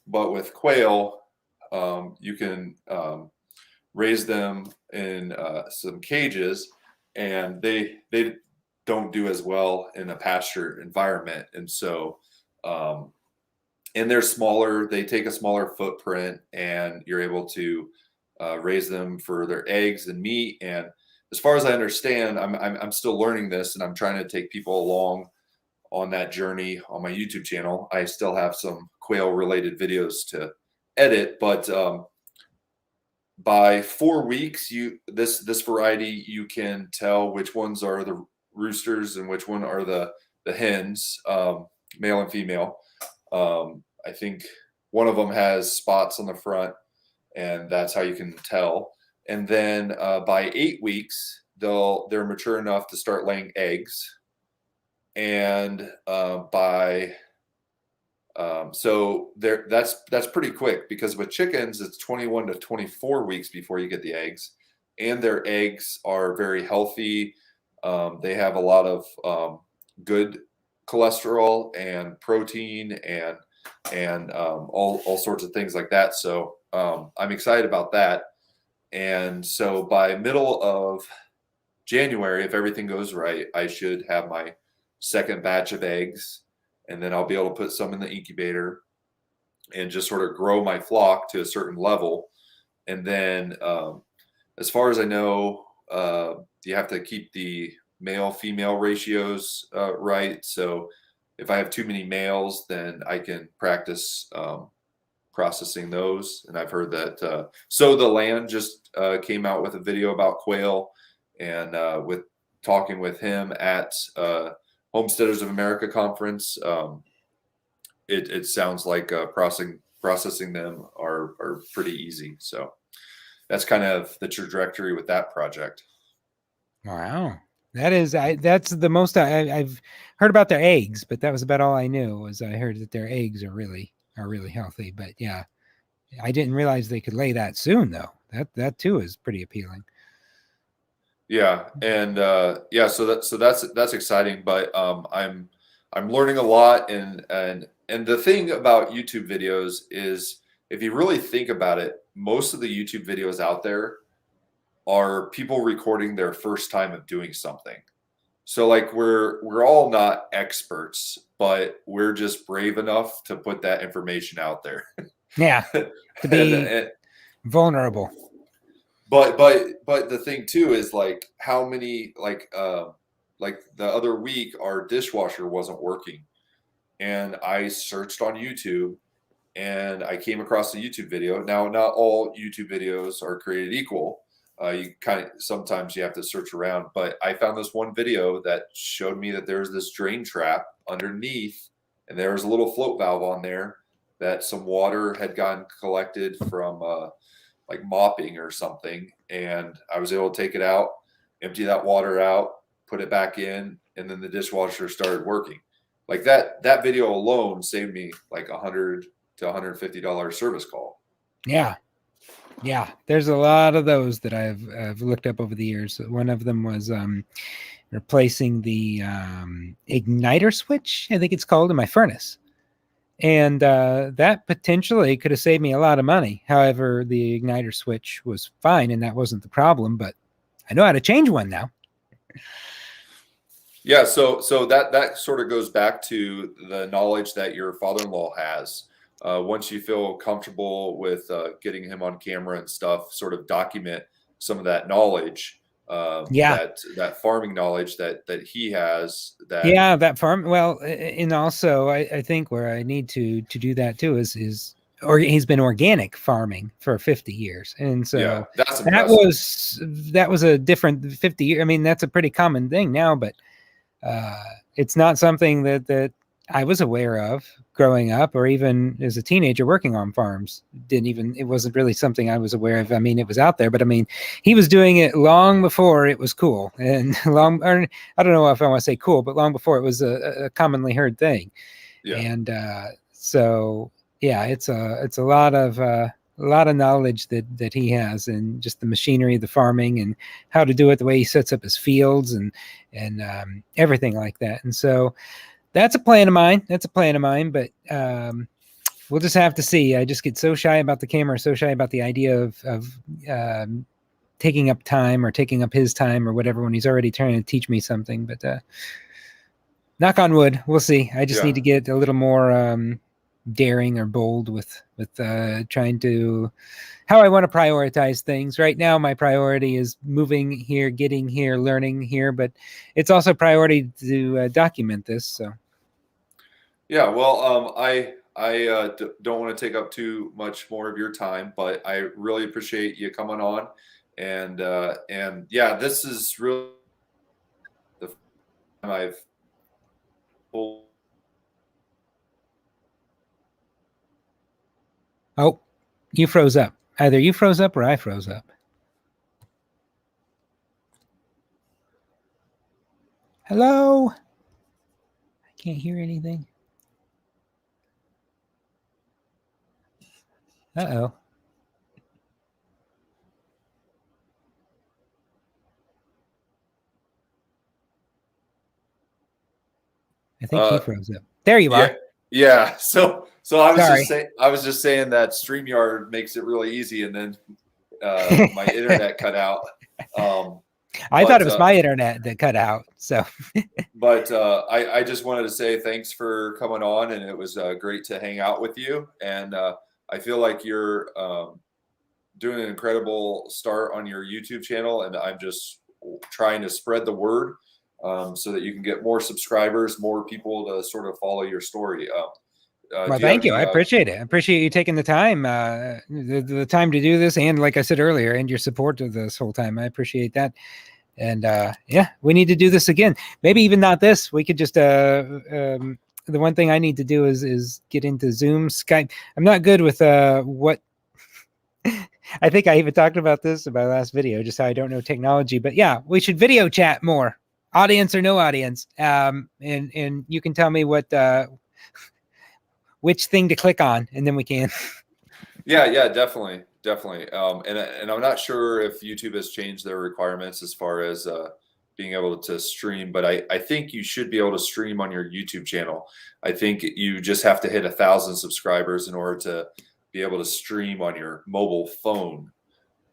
But with quail, you can raise them in some cages, and they don't do as well in a pasture environment. And so, and they're smaller, they take a smaller footprint, and you're able to raise them for their eggs and meat. And as far as I understand, I'm still learning this, and I'm trying to take people along on that journey on my YouTube channel. I still have some quail related videos to edit, but by 4 weeks, this variety, you can tell which ones are the roosters and which one are the hens, male and female. I think one of them has spots on the front, and that's how you can tell. And then by 8 weeks, they're mature enough to start laying eggs. And so that's pretty quick, because with chickens, it's 21 to 24 weeks before you get the eggs, and their eggs are very healthy. They have a lot of good cholesterol and protein and all sorts of things like that. So I'm excited about that. And so by middle of January, if everything goes right, I should have my second batch of eggs, and then I'll be able to put some in the incubator and just sort of grow my flock to a certain level. And then as far as I know, you have to keep the male female ratios right. So if I have too many males, then I can practice processing those. And I've heard that So the Land just came out with a video about quail, and with talking with him at Homesteaders of America conference, it sounds like processing them are pretty easy. So that's kind of the trajectory with that project. Wow. That's the most I've heard about their eggs, but that was about all I knew. Was I heard that their eggs are really healthy. But yeah, I didn't realize they could lay that soon, though. That too is pretty appealing. Yeah, and yeah, so that's exciting. But I'm learning a lot, and the thing about YouTube videos is, if you really think about it, most of the YouTube videos out there are people recording their first time of doing something. So like we're all not experts, but we're just brave enough to put that information out there. Yeah, to be and vulnerable. But the thing too is, like, how many, like the other week our dishwasher wasn't working, and I searched on YouTube, and I came across a YouTube video. Now, not all YouTube videos are created equal. You sometimes you have to search around, but I found this one video that showed me that there's this drain trap underneath, and there was a little float valve on there that some water had gotten collected from like mopping or something. And I was able to take it out, empty that water out, put it back in, and then the dishwasher started working. Like that video alone saved me like $100 to $150 service call. Yeah. Yeah, there's a lot of those that I've looked up over the years. One of them was replacing the igniter switch, I think it's called, in my furnace. And that potentially could have saved me a lot of money. However, the igniter switch was fine, and that wasn't the problem. But I know how to change one now. Yeah, so that sort of goes back to the knowledge that your father-in-law has. Once you feel comfortable with getting him on camera and stuff, sort of document some of that knowledge, that farming knowledge that he has. That farm. Well, and also I think where I need to do that too is he's been organic farming for 50 years, and so yeah, that's that was a different 50 years. I mean, that's a pretty common thing now, but it's not something that I was aware of growing up, or even as a teenager working on farms. It wasn't really something I was aware of. I mean, it was out there, but I mean, he was doing it long before it was cool, and I don't know if I want to say cool, but long before it was a commonly heard thing. Yeah. And so yeah, it's a lot of knowledge that he has, and just the machinery, the farming, and how to do it, the way he sets up his fields, and everything like that. And so that's a plan of mine. But we'll just have to see. I just get so shy about the camera, so shy about the idea of taking up time or taking up his time or whatever when he's already trying to teach me something. But knock on wood, we'll see. I just need to get a little more daring or bold with trying to how I want to prioritize things. Right now, my priority is moving here, getting here, learning here, but it's also priority to document this. So, yeah, well, I don't want to take up too much more of your time, but I really appreciate you coming on, and yeah, this is really the first time I've. Oh, you froze up. Either you froze up or I froze up. Hello? I can't hear anything. Uh-oh. I think he froze up. There you are. Yeah. So I was just saying that StreamYard makes it really easy, and then my internet cut out. I thought it was my internet that cut out. So, but I just wanted to say thanks for coming on, and it was great to hang out with you. And I feel like you're doing an incredible start on your YouTube channel, and I'm just trying to spread the word so that you can get more subscribers, more people to sort of follow your story. Well, thank you. I appreciate it. I appreciate you taking the time, the time to do this. And like I said earlier, and your support of this whole time. I appreciate that. And yeah, we need to do this again. Maybe even not this. We could just, the one thing I need to do is get into Zoom, Skype. I'm not good with what, I think I even talked about this in my last video, just how I don't know technology. But yeah, we should video chat more, audience or no audience. And you can tell me what, which thing to click on, and then we can. Yeah, definitely. And I'm not sure if YouTube has changed their requirements as far as being able to stream, but I think you should be able to stream on your YouTube channel. I think you just have to hit 1,000 subscribers in order to be able to stream on your mobile phone.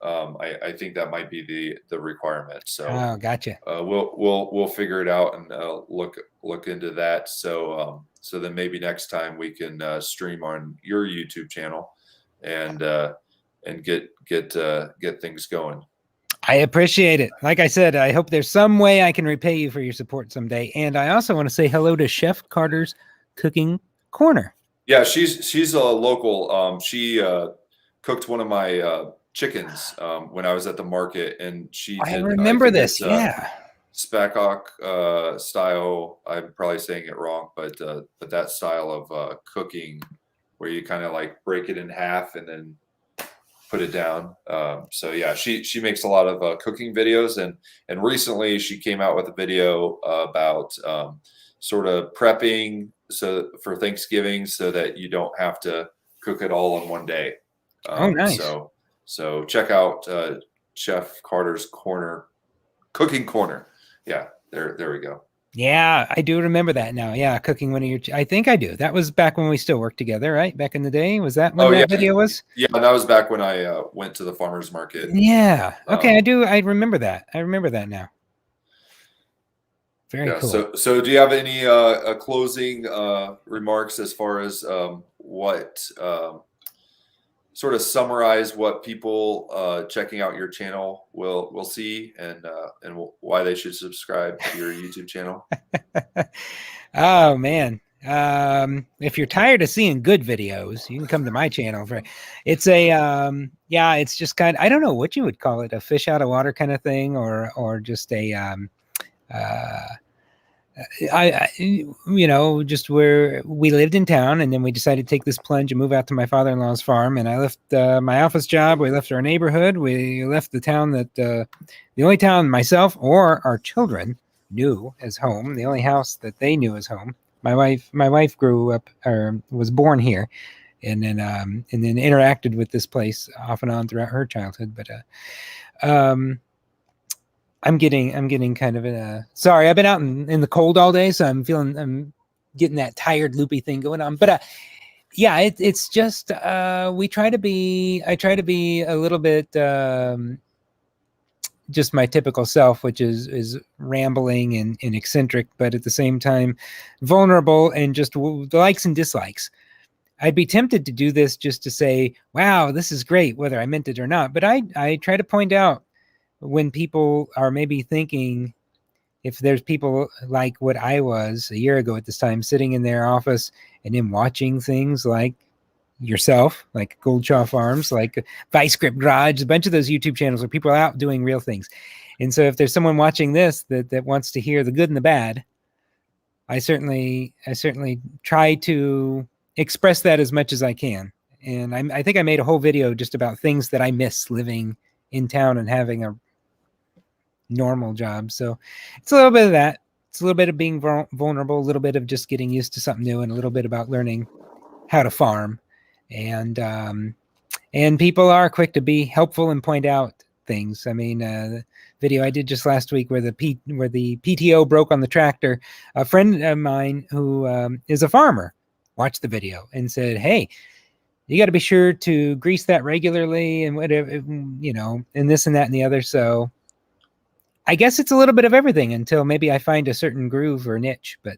I think that might be the requirement. So gotcha. We'll figure it out and look into that. So then maybe next time we can stream on your YouTube channel and get things going. I appreciate it. Like I said, I hope there's some way I can repay you for your support someday. And I also want to say hello to Chef Carter's Cooking Corner. Yeah, she's a local. She cooked one of my chickens when I was at the market, and I remember this. Yeah, Spackock style. I'm probably saying it wrong, but that style of cooking where you kind of like break it in half and then put it down. So yeah, she makes a lot of cooking videos, and recently she came out with a video about sort of prepping for Thanksgiving so that you don't have to cook it all in one day. Oh, nice. So check out Chef Carter's Cooking Corner. Yeah, there we go. Yeah, I do remember that now. Yeah, cooking one of your. I think I do. That was back when we still worked together, right? Back in the day, was that when that video was? Yeah, that was back when I went to the farmers market. Yeah. Okay, I do. I remember that. I remember that now. Very cool. So do you have any closing remarks as far as what sort of summarize what people checking out your channel will see and why they should subscribe to your YouTube channel? Oh man. If you're tired of seeing good videos, you can come to my channel for it's a yeah, it's just kind of, I don't know what you would call it, a fish out of water kind of thing, or just a you know, just where we lived in town, and then we decided to take this plunge and move out to my father-in-law's farm. And I left my office job. We left our neighborhood. We left the town that the only town myself or our children knew as home. The only house that they knew as home. My wife grew up or was born here, and then interacted with this place off and on throughout her childhood. But I'm getting kind of sorry, I've been out in the cold all day, so I'm getting that tired loopy thing going on. But yeah, it's just I try to be a little bit just my typical self, which is rambling and eccentric, but at the same time vulnerable, and just the likes and dislikes. I'd be tempted to do this just to say, wow, this is great, whether I meant it or not. But I try to point out when people are maybe thinking, if there's people like what I was a year ago at this time, sitting in their office and then watching things like yourself, like Goldshaw Farms, like Vice Grip Garage, a bunch of those YouTube channels where people are out doing real things. And so if there's someone watching this that wants to hear the good and the bad, I certainly try to express that as much as I can. And I think I made a whole video just about things that I miss living in town and having a normal job. So it's a little bit of that. It's a little bit of being vulnerable, a little bit of just getting used to something new, and a little bit about learning how to farm. And people are quick to be helpful and point out things. I mean, the video I did just last week where the PTO broke on the tractor, a friend of mine who is a farmer watched the video and said, hey, you got to be sure to grease that regularly and whatever, and this and that and the other. So I guess it's a little bit of everything until maybe I find a certain groove or niche, but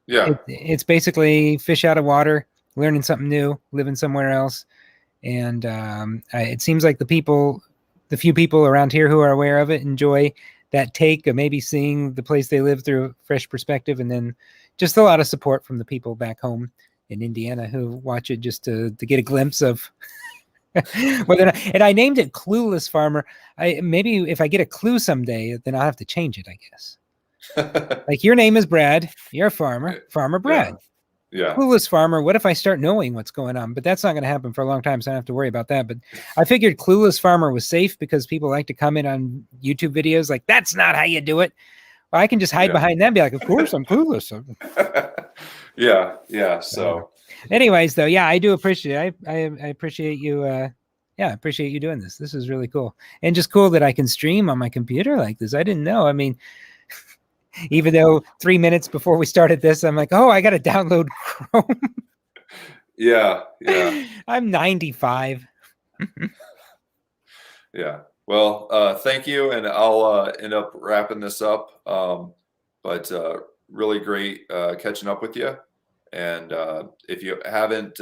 Yeah. it's basically fish out of water, learning something new, living somewhere else. And it seems like the few people around here who are aware of it enjoy that take of maybe seeing the place they live through a fresh perspective, and then just a lot of support from the people back home in Indiana who watch it just to get a glimpse of whether or not. And I named it Clueless Farmer. Maybe if I get a clue someday, then I'll have to change it, I guess. Like, your name is Brad, you're a farmer, Farmer Brad. Yeah. Clueless Farmer. What if I start knowing what's going on? But that's not going to happen for a long time, so I don't have to worry about that. But I figured Clueless Farmer was safe because people like to comment on YouTube videos like, that's not how you do it. Well, I can just hide behind them and be like, of course, I'm clueless. Yeah. So anyways, though, yeah, I do appreciate I appreciate you. I appreciate you doing this. This is really cool. And just cool that I can stream on my computer like this. I didn't know. I mean, even though 3 minutes before we started this, I'm like, oh, I got to download Chrome. Yeah. I'm 95. Yeah. Well, thank you. And I'll end up wrapping this up. But really great catching up with you. And if you haven't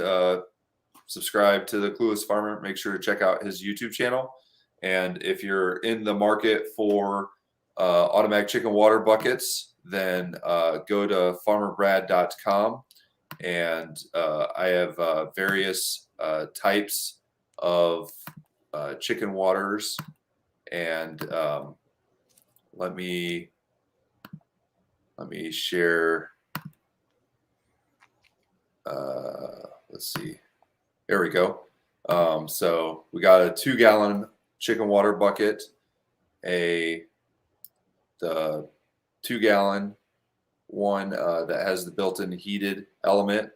subscribed to the Clueless Farmer, make sure to check out his YouTube channel. And if you're in the market for automatic chicken water buckets, then go to farmerbrad.com. And I have various types of chicken waters. And let me share. Let's see. There we go. So we got a 2-gallon chicken water bucket, the 2-gallon one that has the built-in heated element,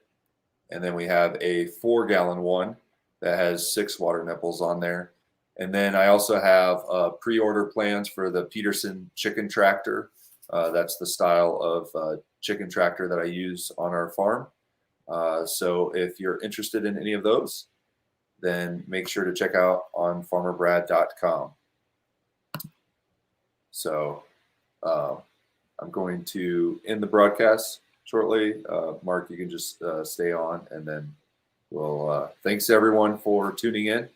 and then we have a 4-gallon one that has 6 water nipples on there. And then I also have pre-order plans for the Peterson chicken tractor. That's the style of chicken tractor that I use on our farm. So if you're interested in any of those, then make sure to check out on farmerbrad.com. So I'm going to end the broadcast shortly. Mark, you can just stay on, and then we'll thanks everyone for tuning in to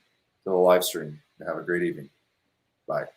the live stream. Have a great evening. Bye.